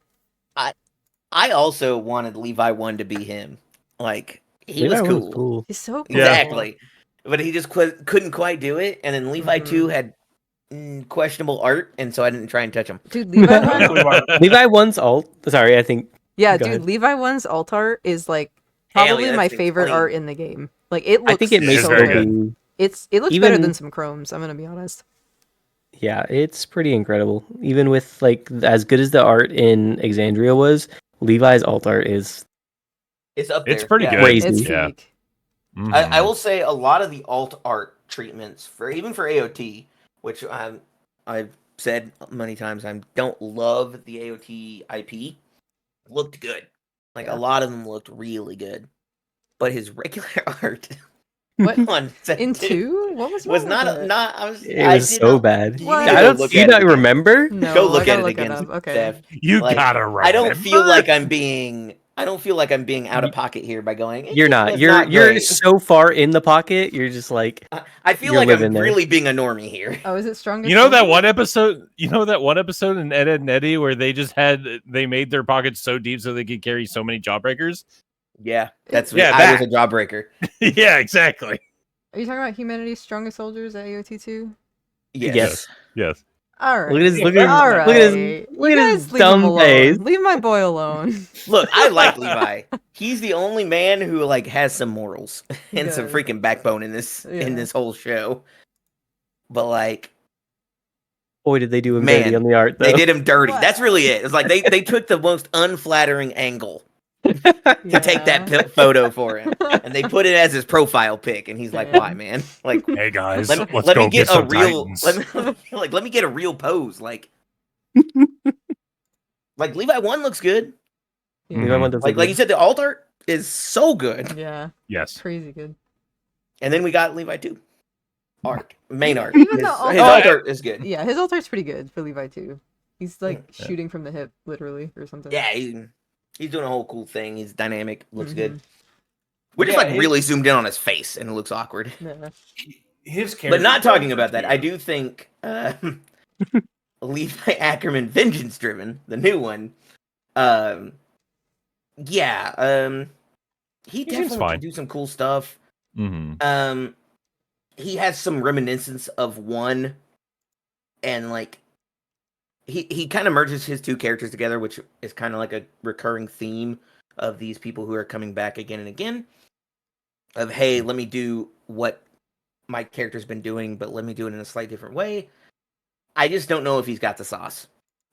I also wanted Levi 1 to be him. Like he Levi was was cool. cool. he's so cool. Exactly. But he just couldn't quite do it. And then Levi 2 had questionable art, and so I didn't try and touch him. Dude, Levi 1. Levi one's alt. Sorry, I think. Yeah, Go dude, ahead. Levi 1's alt art is like Hell probably yeah, that my thing's favorite clean. art in the game. Like it looks I think it may is so very still good. be. It looks better Even- than some chromes, I'm gonna be honest. Yeah, it's pretty incredible. Even with like as good as the art in Exandria was, Levi's alt art is It's up there. It's pretty yeah. good. Crazy. It's Yeah. sick. I will say a lot of the alt art treatments for AOT, which I've said many times I don't love the AOT IP. Looked good. Like a lot of them looked really good. But his regular art What? on In 2? What was wrong was with not that? It was so bad. You What? need to go look Do you at it not again. remember? No, Go look I gotta at it look it again, up. Okay. Steph. You Like, gotta remember. I don't feel like I'm being out of pocket here by going. You're "It not. was You're great." so far in the pocket. You're just like I feel you're like I'm living there. really being a normie here. Oh, is it strongest? You know that Soldier? one episode? You know that one episode in Ed, Edd n Eddy where they made their pockets so deep so they could carry so many jawbreakers? Yeah, that's Yeah, I was that. a jawbreaker. Yeah, exactly. Are you talking about Humanity's Strongest Soldiers at AOT 2? Yes. Yes. All right. look at his All right. look at You his guys leave him dumb face. alone. Leave my boy alone. Look, I like Levi. He's the only man who like has some morals He and some does. freaking backbone in this whole show. But like, Boy, did they do him Man, dirty on the art, though. they did him dirty. What? That's really it. It's like they took the most unflattering angle to take that photo for him, and they put it as his profile pic. And he's like, "Why, man? Like, Hey guys, let let's me go get some a real Titans. let me get a real pose. Like Levi 1 looks good. Yeah. Levi one does look Like you good. said, the alt art is so good. Yeah. Yes. Crazy good. And then we got Levi 2 art, main art. Even His the alt alt art is good. Yeah, his alt art's pretty good for Levi too. He's like Yeah. shooting from the hip, literally, or something. Yeah, he's doing a whole cool thing. He's dynamic, looks good. Mhm. We're just Yeah, like really zoomed in on his face, and it looks awkward. Yeah. His character, But not talking about that, I do think Levi Ackerman Vengeance Driven, the new one, he definitely fine. can do some cool stuff. Mm-hmm. He has some reminiscence of 1, and like he kind of merges his 2 characters together, which is kind of like a recurring theme of these people who are coming back again and again. Of hey, let me do what my character's been doing, but let me do it in a slightly different way. I just don't know if he's got the sauce.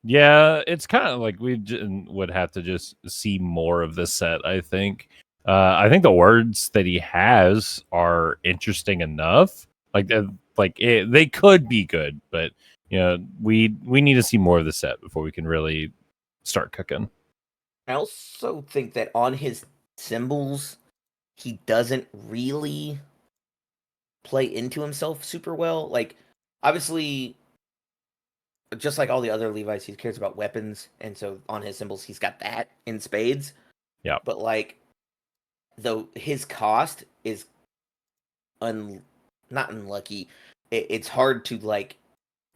Yeah, it's kind of like we would have to just see more of this set. I think the words that he has are interesting enough. They could be good, but you know, we need to see more of the set before we can really start cooking. I also think that on his symbols, he doesn't really play into himself super well. Like, obviously, just like all the other Levi's, he cares about weapons, and so on his symbols, he's got that in spades. Yeah. But like, though his cost is not unlucky. It's hard to like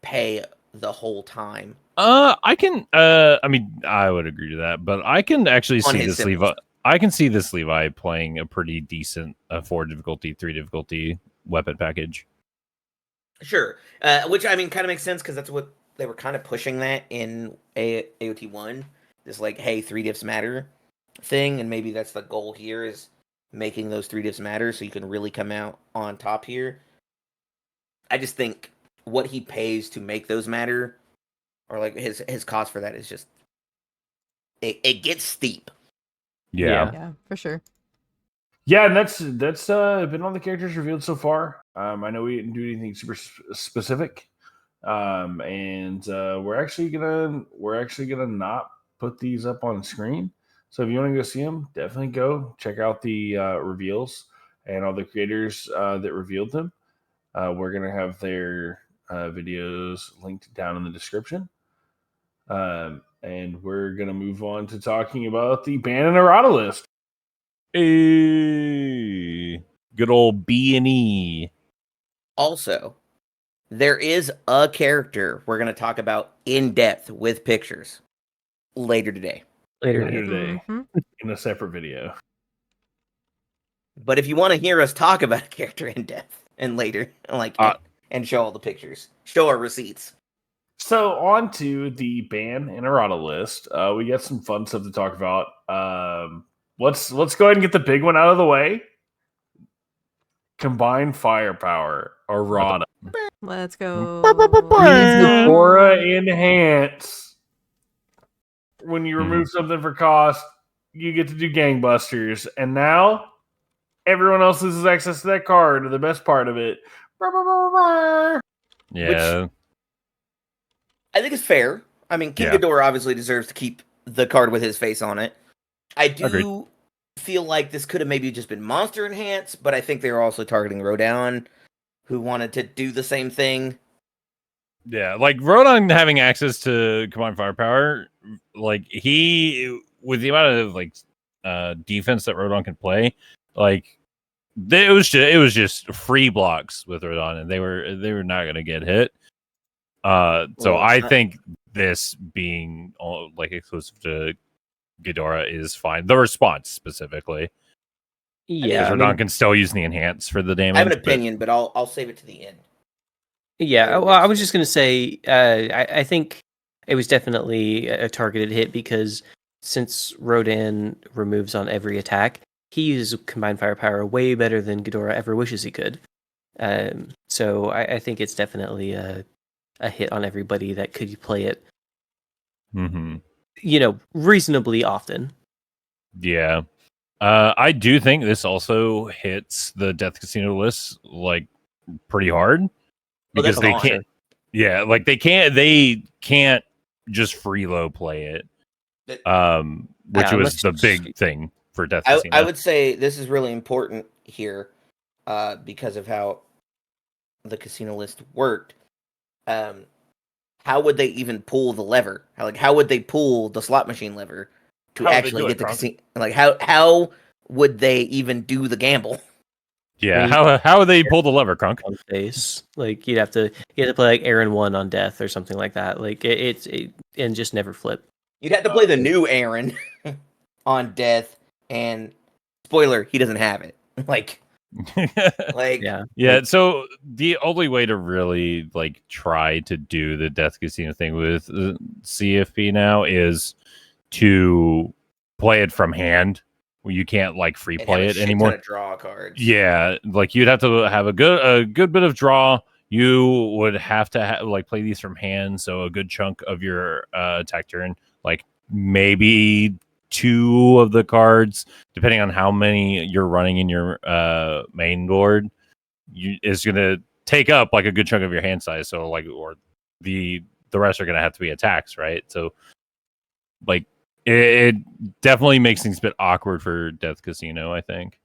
pay the whole time. I can. I mean, I would agree to that, but I can actually On see his this symbols. Levi. I can see this Levi playing a pretty decent 4 difficulty, 3 difficulty weapon package. Sure. Which I mean kind of makes sense because that's what they were kind of pushing that in AOT 1. This like, hey, 3 diffs matter thing, and maybe that's the goal here is making those 3 diffs matter so you can really come out on top here. I just think what he pays to make those matter, or like his cost for that is just it gets steep. Yeah. Yeah, for sure. Yeah, and that's been all the characters revealed so far. I know we didn't do anything super specific, and we're actually gonna not put these up on screen. So if you want to go see them, definitely go check out the reveals and all the creators that revealed them. We're gonna have their videos linked down in the description. And we're gonna move on to talking about the ban and errata list. Hey, good old B&E. Also, there is a character we're going to talk about in depth with pictures later today. Later. today Mhm. in a separate video. But if you want to hear us talk about a character in depth and later, like and show all the pictures, show our receipts. So on to the ban and errata list. We got some fun stuff to talk about. Let's go ahead and get the big one out of the way. Combined firepower, errata. Let's go. Aura enhance. When you remove something for cost, you get to do gangbusters. And now everyone else loses access to that card. The best part of it, Yeah. I think it's fair. I mean, King Yeah. Ghidorah obviously deserves to keep the card with his face on it. I do Agreed. feel like this could have maybe just been monster enhanced, but I think they were also targeting Rodan, who wanted to do the same thing. Yeah, like Rodon having access to combined firepower, like he with the amount of like defense that Rodon can play, like it was just free blocks with Rodon, and they were not going to get hit. So Well, I think this being like exclusive to Ghidorah is fine. The response specifically, Yeah, because I Rodon mean, can still use the enhance for the damage. I have an but- opinion, but I'll save it to the end. yeah. Or Well, I was next just gonna say, I think it was definitely a targeted hit because since Rodan removes on every attack, he uses combined firepower way better than Ghidorah ever wishes he could. So I think it's definitely a hit on everybody that could play it, Mhm. reasonably often. Yeah. I do think this also hits the Death Casino list like pretty hard Oh, because that's they fine. can't. Yeah, like they can't just freeload play it. Which Yeah, was unless the big thing for Death I Casino. would say this is really important here, because of how the casino list worked. How would they even pull the lever? How would they pull the slot machine lever to How would they actually do get it, the Kronk? casino? How would they even do the gamble? Yeah, When how would they pull the lever, Crunk? on face, like you have to play like Aaron 1 on death or something like that. Like it's and just never flip. You'd have to play the new Aaron on death, and spoiler, he doesn't have it. Like Yeah. Yeah, so the only way to really like try to do the Death Casino thing with CFP now is to play it from hand. Where you can't like free and have play a it shit anymore. ton of draw cards. Yeah, like you'd have to have a good bit of draw. You would have to like play these from hand, so a good chunk of your attack turn, like maybe 2 of the cards, depending on how many you're running in your main board, is going to take up like a good chunk of your hand size. So like, or the rest are going to have to be attacks, right? So like it definitely makes things a bit awkward for Death Casino, I think.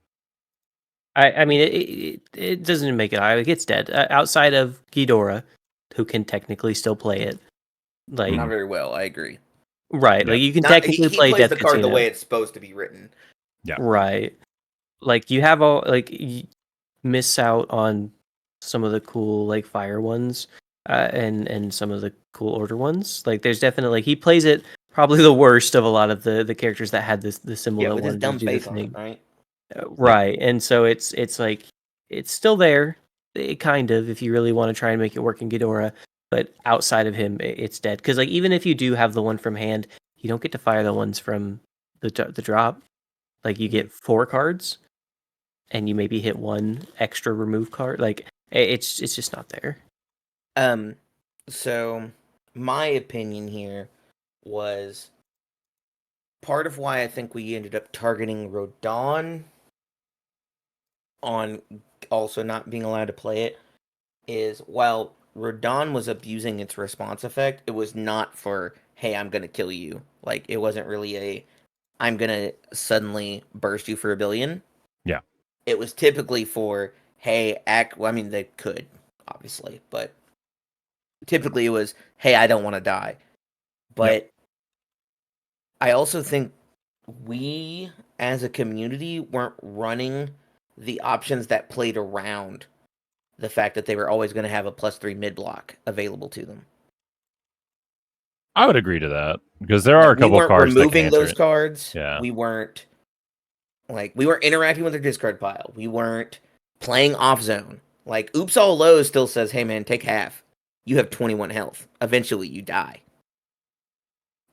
I mean, it doesn't make it. It gets dead outside of Ghidorah, who can technically still play it. Like Not very well. I agree. right, Yeah. like you can Not, technically he play plays Death the card Casino. the way it's supposed to be written. Yeah. Right. Like you have all like you miss out on some of the cool like fire ones, and some of the cool order ones. Like there's definitely he plays it probably the worst of a lot of the characters that had the symbol Yeah, that with his wanted to dumb do the face on it, thing. right? Right. And so it's like it's still there, kind of, if you really want to try and make it work in Ghidorah, but outside of him, it's dead. Because like even if you do have the one from hand, you don't get to fire the ones from the drop. Like you get 4 cards, and you maybe hit 1 extra remove card. Like it's just not there. So my opinion here was part of why I think we ended up targeting Rodon on also not being allowed to play it is while Rodon was abusing its response effect, it was not for, hey, I'm gonna kill you. Like it wasn't really a I'm gonna suddenly burst you for a billion. Yeah. It was typically for, hey, well, I mean they could, obviously, but typically it was, hey, I don't want to die. But I also think we as a community weren't running the options that played around the fact that they were always going to have a +3 mid block available to them. I would agree to that because there are a We couple weren't cards that can removing answer those it. cards. Yeah. We weren't interacting with their discard pile. We weren't playing off zone. Like Oops All Low still says, "Hey man, take half. You have 21 health. Eventually you die."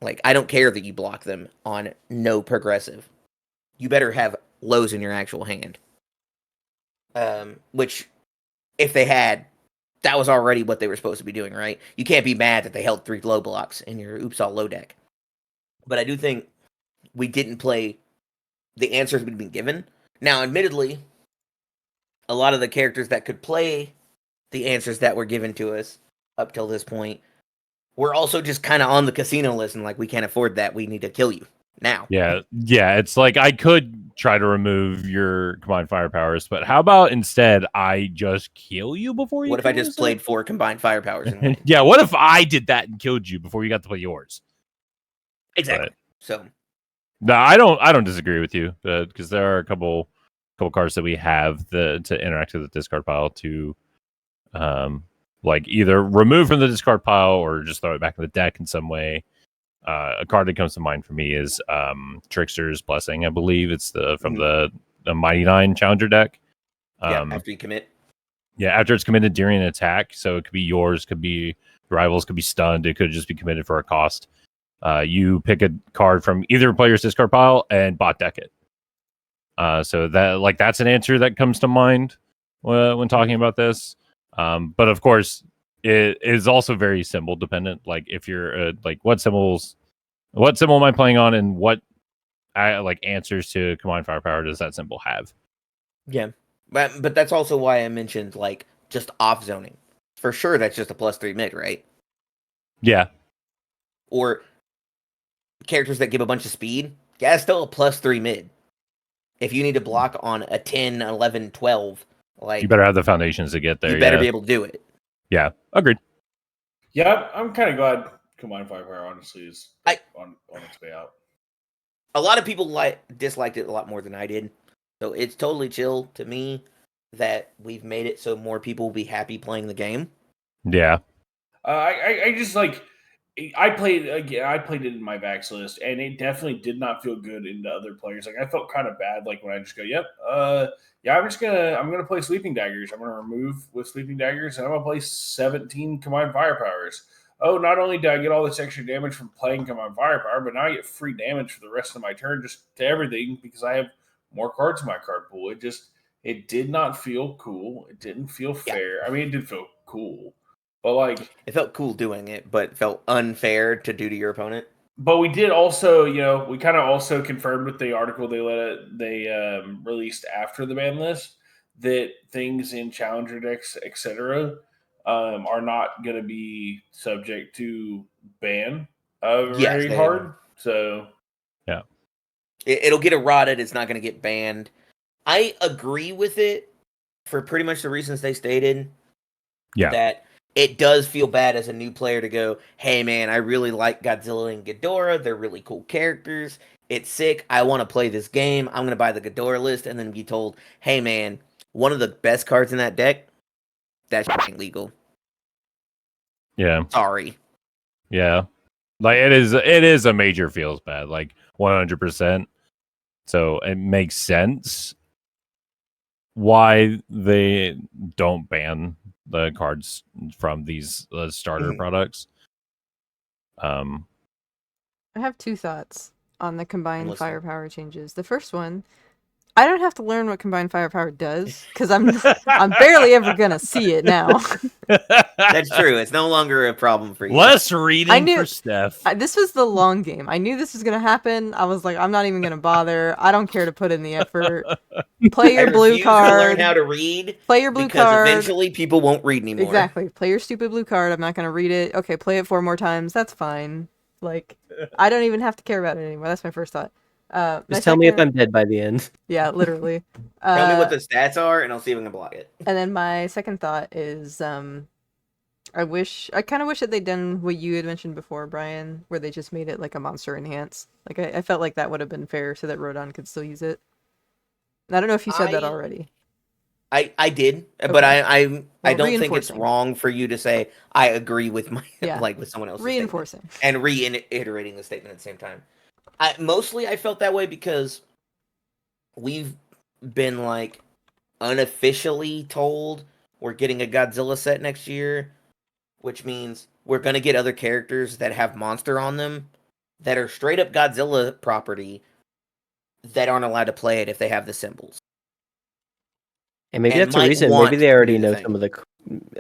Like I don't care that you block them on no progressive. You better have lows in your actual hand. Which if they had, that was already what they were supposed to be doing, right? You can't be mad that they held 3 low blocks in your Oops All Low deck. But I do think we didn't play the answers we'd been given. Now, admittedly, a lot of the characters that could play the answers that were given to us up till this point. We're also just kind of on the casino list and like, we can't afford that. We need to kill you now. Yeah, it's like I could try to remove your combined firepowers, but how about instead I just kill you before you What if I kill just yourself? played 4 combined firepowers and win? Yeah, what if I did that and killed you before you got to play yours? Exactly. But, So no, I don't disagree with you because there are a couple cards that we have to interact with the discard pile to like either remove from the discard pile or just throw it back in the deck in some way. A card that comes to mind for me is Trickster's Blessing. I believe it's from the Mighty Nine Challenger deck. after you commit. Yeah, after it's committed during an attack. So it could be yours, could be rivals, could be stunned. It could just be committed for a cost. You pick a card from either player's discard pile and bot deck it. So that's an answer that comes to mind when talking about this. But of course, it is also very symbol dependent. Like if you're like what symbol am I playing on, and what answers to combined firepower does that symbol have? Yeah, but that's also why I mentioned like just off zoning. For sure, that's just a +3 mid, right? Yeah, Or characters that give a bunch of speed. Yeah, it's still a +3 mid. If you need to block on a 10, 11, 12, like you better have the foundations to get there. you better be able to do it. Yeah, agreed. Yeah, I'm kind of glad combined firepower honestly is on its way out. A lot of people disliked it a lot more than I did, so it's totally chill to me that we've made it so more people will be happy playing the game. Yeah, I just like I played it in my Vax list, and it definitely did not feel good into other players. Like I felt kind of bad, like when I just go, "Yep, yeah, I'm gonna play Sleeping Daggers. I'm gonna remove with Sleeping Daggers, and I'm gonna play 17 combined firepowers. Oh, not only did I get all this extra damage from playing combined firepower, but now I get free damage for the rest of my turn, just to everything because I have more cards in my card pool. It did not feel cool. It didn't feel fair. I mean, it did feel cool, but like it felt cool doing it, but it felt unfair to do to your opponent. But we did also, we kind of also confirmed with the article they released after the ban list that things in challenger decks, etc., are not going to be subject to ban very hard. So yeah, it'll get errated. It's not going to get banned. I agree with it for pretty much the reasons they stated. Yeah, that it does feel bad as a new player to go, hey man, I really like Godzilla and Ghidorah. They're really cool characters. It's sick. I want to play this game. I'm going to buy the Ghidorah list and then be told, hey man, one of the best cards in that deck, that's legal. Yeah. Sorry. Yeah. Like it is a major feels bad, like 100%. So it makes sense why they don't ban the cards from these starter products. I have 2 thoughts on the combined firepower changes. The first one, I don't have to learn what combined firepower does because I'm barely ever gonna see it now. That's true. It's no longer a problem for you. Less reading for Steph. This was the long game. I knew this was gonna happen. I was like, I'm not even gonna bother. I don't care to put in the effort. Play your blue card. To learn how to read. Play your blue because card. Eventually, people won't read anymore. Exactly. Play your stupid blue card. I'm not gonna read it. Okay, play it 4 more times. That's fine. Like, I don't even have to care about it anymore. That's my first thought. Just tell me if I'm dead by the end. Yeah, literally. Tell me what the stats are, and I'll see if I can block it. And then my second thought is, I kind of wish that they'd done what you had mentioned before, Brian, where they just made it like a monster enhance. Like I felt like that would have been fair, so that Rodon could still use it. And I don't know if you said that already. I did, okay. But I don't think it's wrong for you to say I agree with my with someone else. Reinforcing and reiterating the statement at the same time. I felt that way because we've been like unofficially told we're getting a Godzilla set next year, which means we're gonna get other characters that have monster on them that are straight up Godzilla property that aren't allowed to play it if they have the symbols. And maybe that's a reason. Maybe they already know some of the.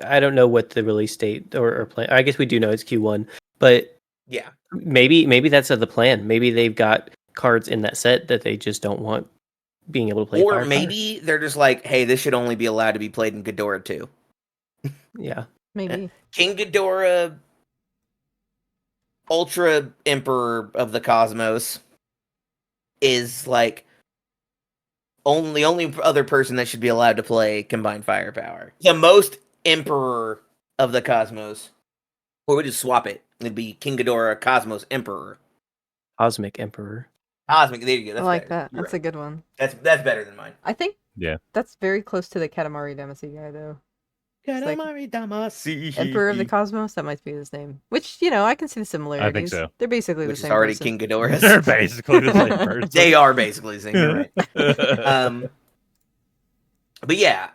I don't know what the release date or plan. I guess we do know it's Q1, but yeah, maybe that's the plan. Maybe they've got cards in that set that they just don't want being able to play. Or maybe they're just like, hey, this should only be allowed to be played in Ghidorah too. Yeah. Maybe. King Ghidorah, Ultra Emperor of the Cosmos, is like only other person that should be allowed to play combined firepower. The most Emperor of the Cosmos, or we just swap it. It'd be King Ghidorah, Cosmos Emperor, Cosmic Emperor. Cosmic. There you go. I That's like better. that. You're That's right. a good one. That's better than mine. I think Yeah. that's very close to the Katamari Damacy guy, though. like- Katamari Damacy. Emperor of the Cosmos, that might be his name. Which, you know, I can see the similarities. so. They're basically Which the is same already person. King Ghidorah. They're basically the same person. They are basically the same. You're right. But yeah,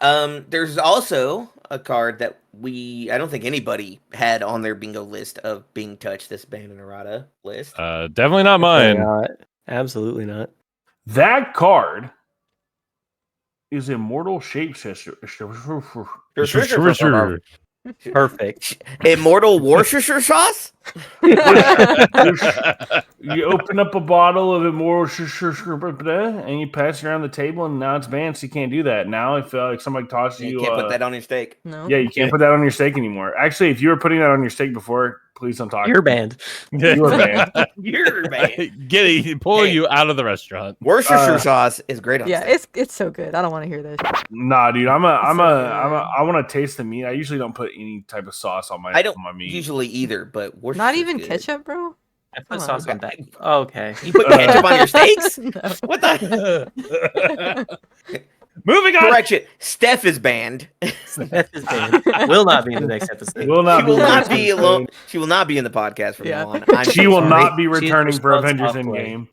there's also a card that I don't think anybody had on their bingo list of being touched this band and errata list. Definitely not Definitely mine. not. Absolutely not. That card is Immortal Shapeshifter. Sure. Perfect. Immortal Worcestershire sauce? You open up a bottle of Immortal and you pass it around the table, and now it's banned, so you can't do that. Now, if like somebody tosses You you, can't put that on your steak. No. yeah, you can't put that on your steak anymore. Actually, if you were putting that on your steak before, please don't talk. You're banned. You're banned. You're banned. Pulling Hey. you out of the restaurant. Worcestershire sauce is great on Yeah, steak. it's so good. I don't want to hear this. Nah, dude, I So want to taste the meat. I usually don't put any type of sauce on my I don't on my meat. usually either, but Worcestershire. Not even ketchup, bro? I put Come sauce on. on that. Oh, okay. You put ketchup on your steaks? No. What the? Moving on. Correction. Steph is banned. That is banned. Will not be in the next episode. Will not She will be not next be episode. alone. She will not be in the podcast from Yeah. now on. I'm She so will sorry. not be returning for response Avengers off play.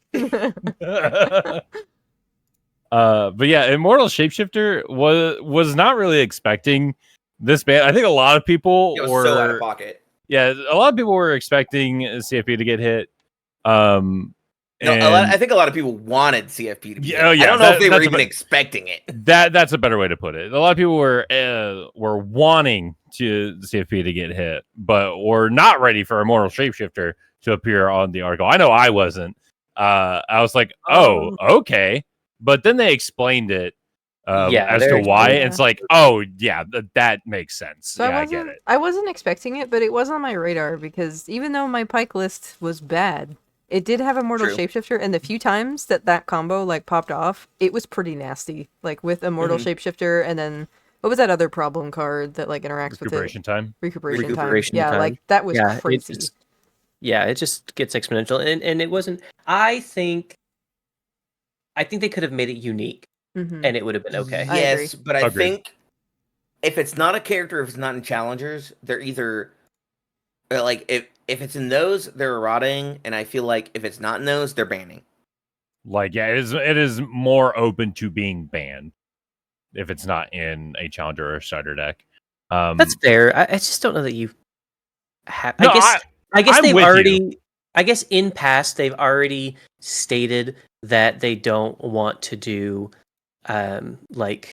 Endgame. But yeah, Immortal Shapeshifter was not really expecting this band. I think a lot of people It was were so out of pocket. Yeah, a lot of people were expecting CFP to get hit. No, I think a lot of people wanted CFP to be. Yeah, hit. yeah, I don't know if they were that's even about- expecting it. that's a better way to put it. A lot of people were wanting to CFP to get hit, but were not ready for Immortal Shapeshifter to appear on the article. I know I wasn't. I was like, oh, okay. But then they explained it as to why. explaining It's like, oh, yeah, that makes sense. So Yeah, I get it. I wasn't expecting it, but it was on my radar because even though my pike list was bad, it did have Immortal True. Shapeshifter, and the few times that combo like popped off, it was pretty nasty. Like with Immortal Shapeshifter, and then what was that other problem card that like interacts with Recuperation it? time. Recuperation time. Recuperation Yeah, time. like that was Yeah, crazy. it just gets exponential, and it wasn't. I think they could have made it unique, Mhm. and it would have been okay. I Yes, agree. but I Agreed. think if it's not a character, if it's not in challengers, they're either like if it's in those, they're errating, and I feel like if it's not in those, they're banning. Like, yeah, it is more open to being banned if it's not in a challenger or starter deck. That's fair. I just don't know that you have. No, I guess I'm they've with you. already. I guess in past they've already stated that they don't want to do, like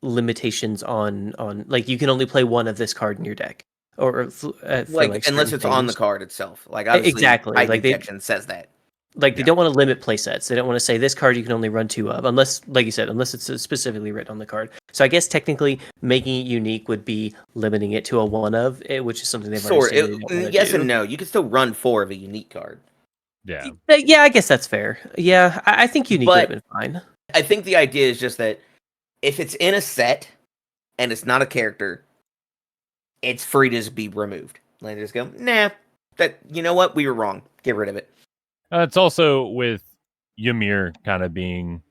limitations on like you can only play one of this card in your deck, or for, Like unless certain it's on the things. card itself. Like obviously, Exactly, Titan like they- Detection says that. Like they Yeah. don't want to limit play sets. They don't want to say this card you can only run 2 of, unless, like you said, unless it's specifically written on the card. So I guess technically making it unique would be limiting it to a 1 of, which is something they've already Sort stated they don't wanna yes do. and no. You can still run 4 of a unique card. Yeah. Yeah, I guess that's fair. Yeah, I think unique would have been fine. I think the idea is just that if it's in a set and it's not a character, it's free to just be removed. Like they just go, nah. That you know what? We were wrong. Get rid of it. It's also with Ymir kind of being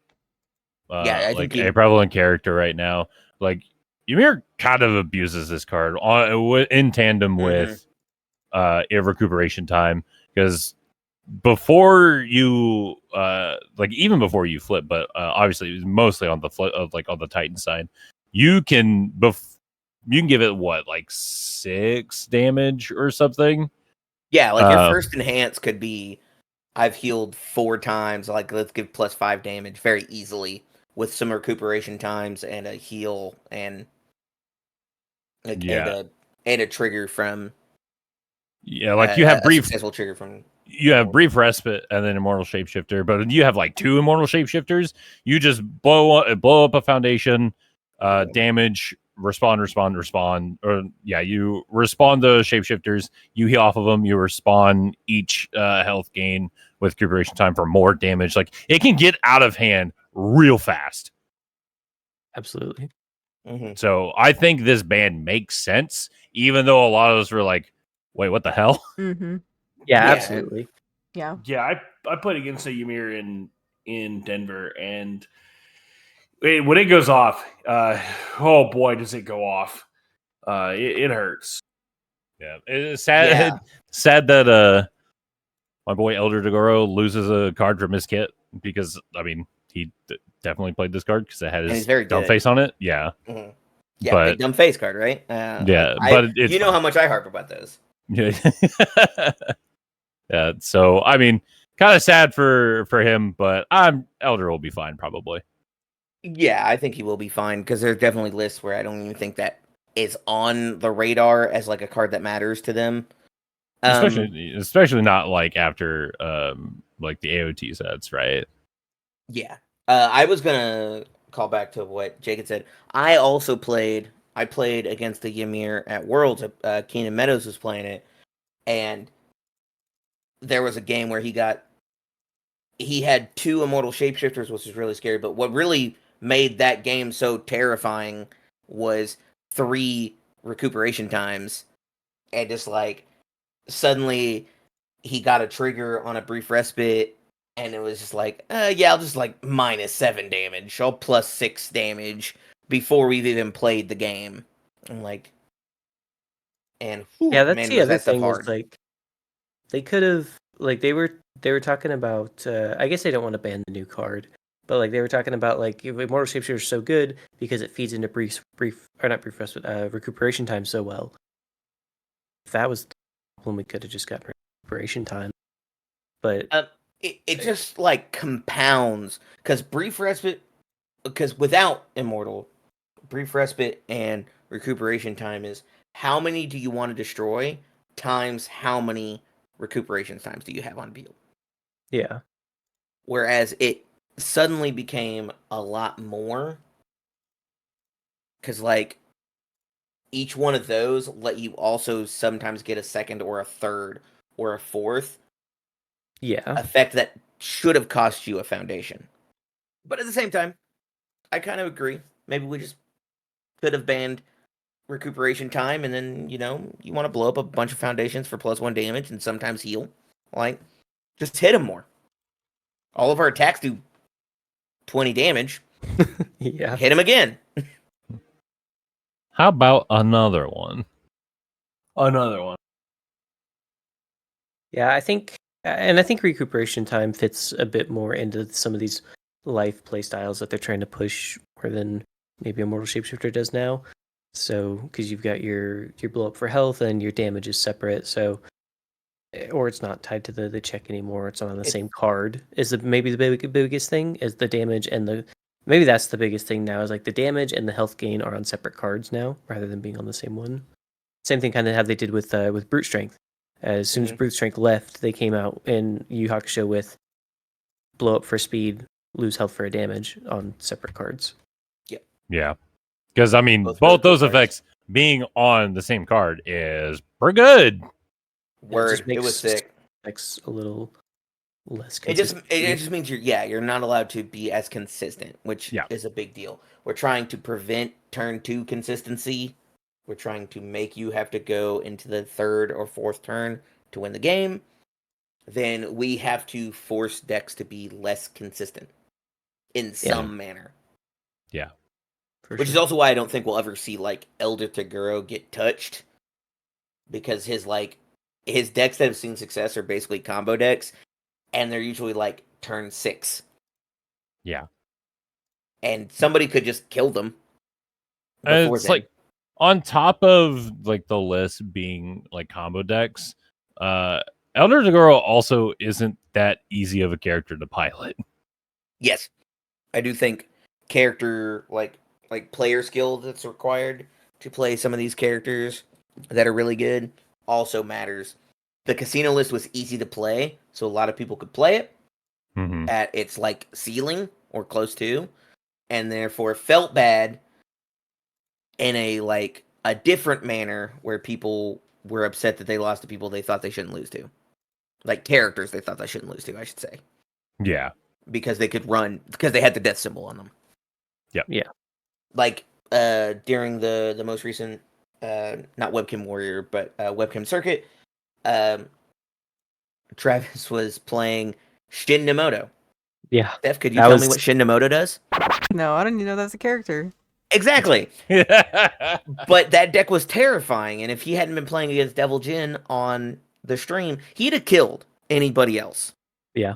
I like think a prevalent character right now. Like Ymir kind of abuses this card in tandem with recuperation time, because before you like even before you flip, but obviously it was mostly on the flip of like on the Titan side, you can give it what, like 6 damage or something. Yeah, like your first enhance could be I've healed 4 times, like let's give +5 damage very easily with some recuperation times and a heal and like and a trigger from like you have a brief successful trigger from brief respite and then Immortal Shapeshifter, but you have like 2 Immortal Shapeshifters. You just blow up a foundation, damage respawn, or yeah, you respawn the shapeshifters, you heal off of them, you respawn each health gain with recuperation time for more damage. Like, it can get out of hand real fast. Absolutely. So I think this ban makes sense, even though a lot of us were like, wait, what the hell? Mm-hmm. Yeah, Yeah. absolutely. Yeah. Yeah, I played against a Ymir in Denver, and when it goes off, oh boy, does it go off! It hurts. Yeah, it's sad. Yeah. Sad that my boy Elder Degoro loses a card from his kit, because I mean he definitely played this card because it had And he's his very dumb good. face on it. Yeah, Mhm. Yeah, but big dumb face card, right? yeah, I but it's you know fine. how much I harp about those. Yeah. Yeah. So I mean, kind of sad for him, but Elder will be fine probably. Yeah, I think he will be fine because there's definitely lists where I don't even think that is on the radar as like a card that matters to them. Especially not like after like the AOT sets, right? Yeah. I was gonna call back to what Jake had said. I also played. I played against the Ymir at Worlds. Keenan Meadows was playing it, and there was a game where he had 2 immortal shapeshifters, which was really scary. But what really made that game so terrifying was 3 recuperation times, and just like suddenly he got a trigger on a brief respite, and it was just like, yeah, I'll just like -7 damage, I'll +6 damage before we've even played the game. I'm like, and whew, Yeah, that's man, the was other that stuff thing is hard. like they could have like they were talking about I guess they don't want to ban the new card, but like they were talking about like Immortal Shapeshifter is so good because it feeds into brief or not brief rest, recuperation time so well. If that was the problem, we could have just gotten recuperation time. But It just like compounds because brief respite, because without immortal, brief respite and recuperation time is how many do you want to destroy times how many recuperation times do you have on field. yeah, Whereas it suddenly became a lot more because like each one of those let you also sometimes get a second or a third or a fourth yeah, effect that should have cost you a foundation. But at the same time, I kind of agree. Maybe we just could have banned recuperation time, and then you want to blow up a bunch of foundations for +1 damage and sometimes heal. Like, just hit them more. All of our attacks do 20 damage. yeah. Hit him again. How about another one? Another one. Yeah, I think recuperation time fits a bit more into some of these life playstyles that they're trying to push more than maybe Immortal Shapeshifter does now. So, because you've got your blow up for health and your damage is separate, so or it's not tied to the check anymore. It's not on the same card. Is maybe the biggest thing is the damage and the maybe that's the biggest thing now is like the damage and the health gain are on separate cards now rather than being on the same one. Same thing kind of how they did with Brute Strength. As soon as Brute Strength left, they came out in Yu Hakusho with blow up for speed, lose health for a damage on separate cards. Yeah, because I mean, Both both really cool those cards. effects being on the same card is pretty good. Word, it was sick. Makes a little less It just consistent. means you're not allowed to be as consistent, which Yeah. is a big deal. We're trying to prevent turn 2 consistency. We're trying to make you have to go into the 3rd or 4th turn to win the game. Then we have to force decks to be less consistent in some manner. Yeah. Which is also why I don't think we'll ever see like Elder Taguro get touched, because his decks that have seen success are basically combo decks, and they're usually like turn 6. Yeah. And somebody could just kill them before It's then. like on top of like the list being like combo decks, Elder Tagoro also isn't that easy of a character to pilot. Yes, I do think character like player skill that's required to play some of these characters that are really good also matters. The casino list was easy to play, so a lot of people could play it Mm-hmm. at its like ceiling or close to, and therefore it felt bad in a like a different manner where people were upset that they lost to people they thought they shouldn't lose to. Like characters they thought they shouldn't lose to, I should say. Yeah. Because they could run because they had the death symbol on them. Yep. Yeah. Like during the most recent not Webcam Warrior, but Webcam Circuit, Travis was playing Shin Nemoto. Yeah. Steph, could you That tell was- me what Shin Nemoto does? No, I didn't even know that's a character. Exactly. But that deck was terrifying, and if he hadn't been playing against Devil Jin on the stream, he'd have killed anybody else. Yeah.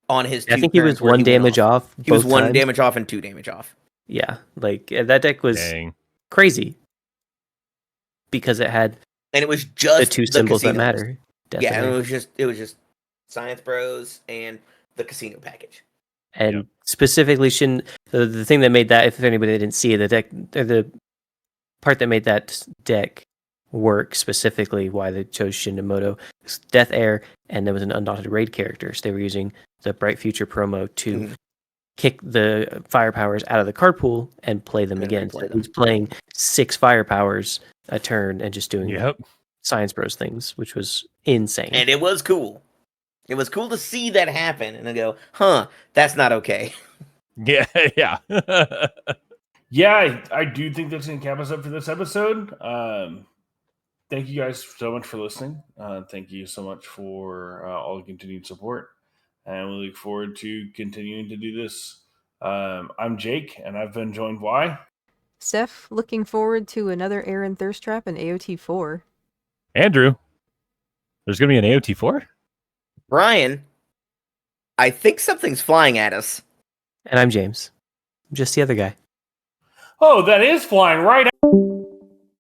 On his I two think he was turns where one he went damage off. He was both one times. damage off and 2 damage off. Yeah, like that deck was Dang. crazy because it had And it was just the two symbols that casinos. matter. Yeah, and Definitely. it was just Science Bros and the casino package. And Yep. specifically the thing that made that, if anybody didn't see the deck, the part that made that deck work specifically, why they chose Shindemoto, was Death Air, and there was an Undaunted Raid character. So they were using the Bright Future promo to Mhm. kick the fire powers out of the card pool and play them And then again. replay So them. he's playing 6 fire powers a turn and just doing Yep. Science Bros things, which was insane. And it was cool. It was cool to see that happen and I go, huh, that's not okay. Yeah. Yeah. Yeah, I do think that's going to cap us up for this episode. Thank you guys so much for listening. Thank you so much for all the continued support. And we look forward to continuing to do this. I'm Jake, and I've been joined by... Steph, looking forward to another Aaron Thirst Trap in AOT 4. Andrew, there's going to be an AOT4? Brian, I think something's flying at us. And I'm James. I'm just the other guy. Oh, that is flying right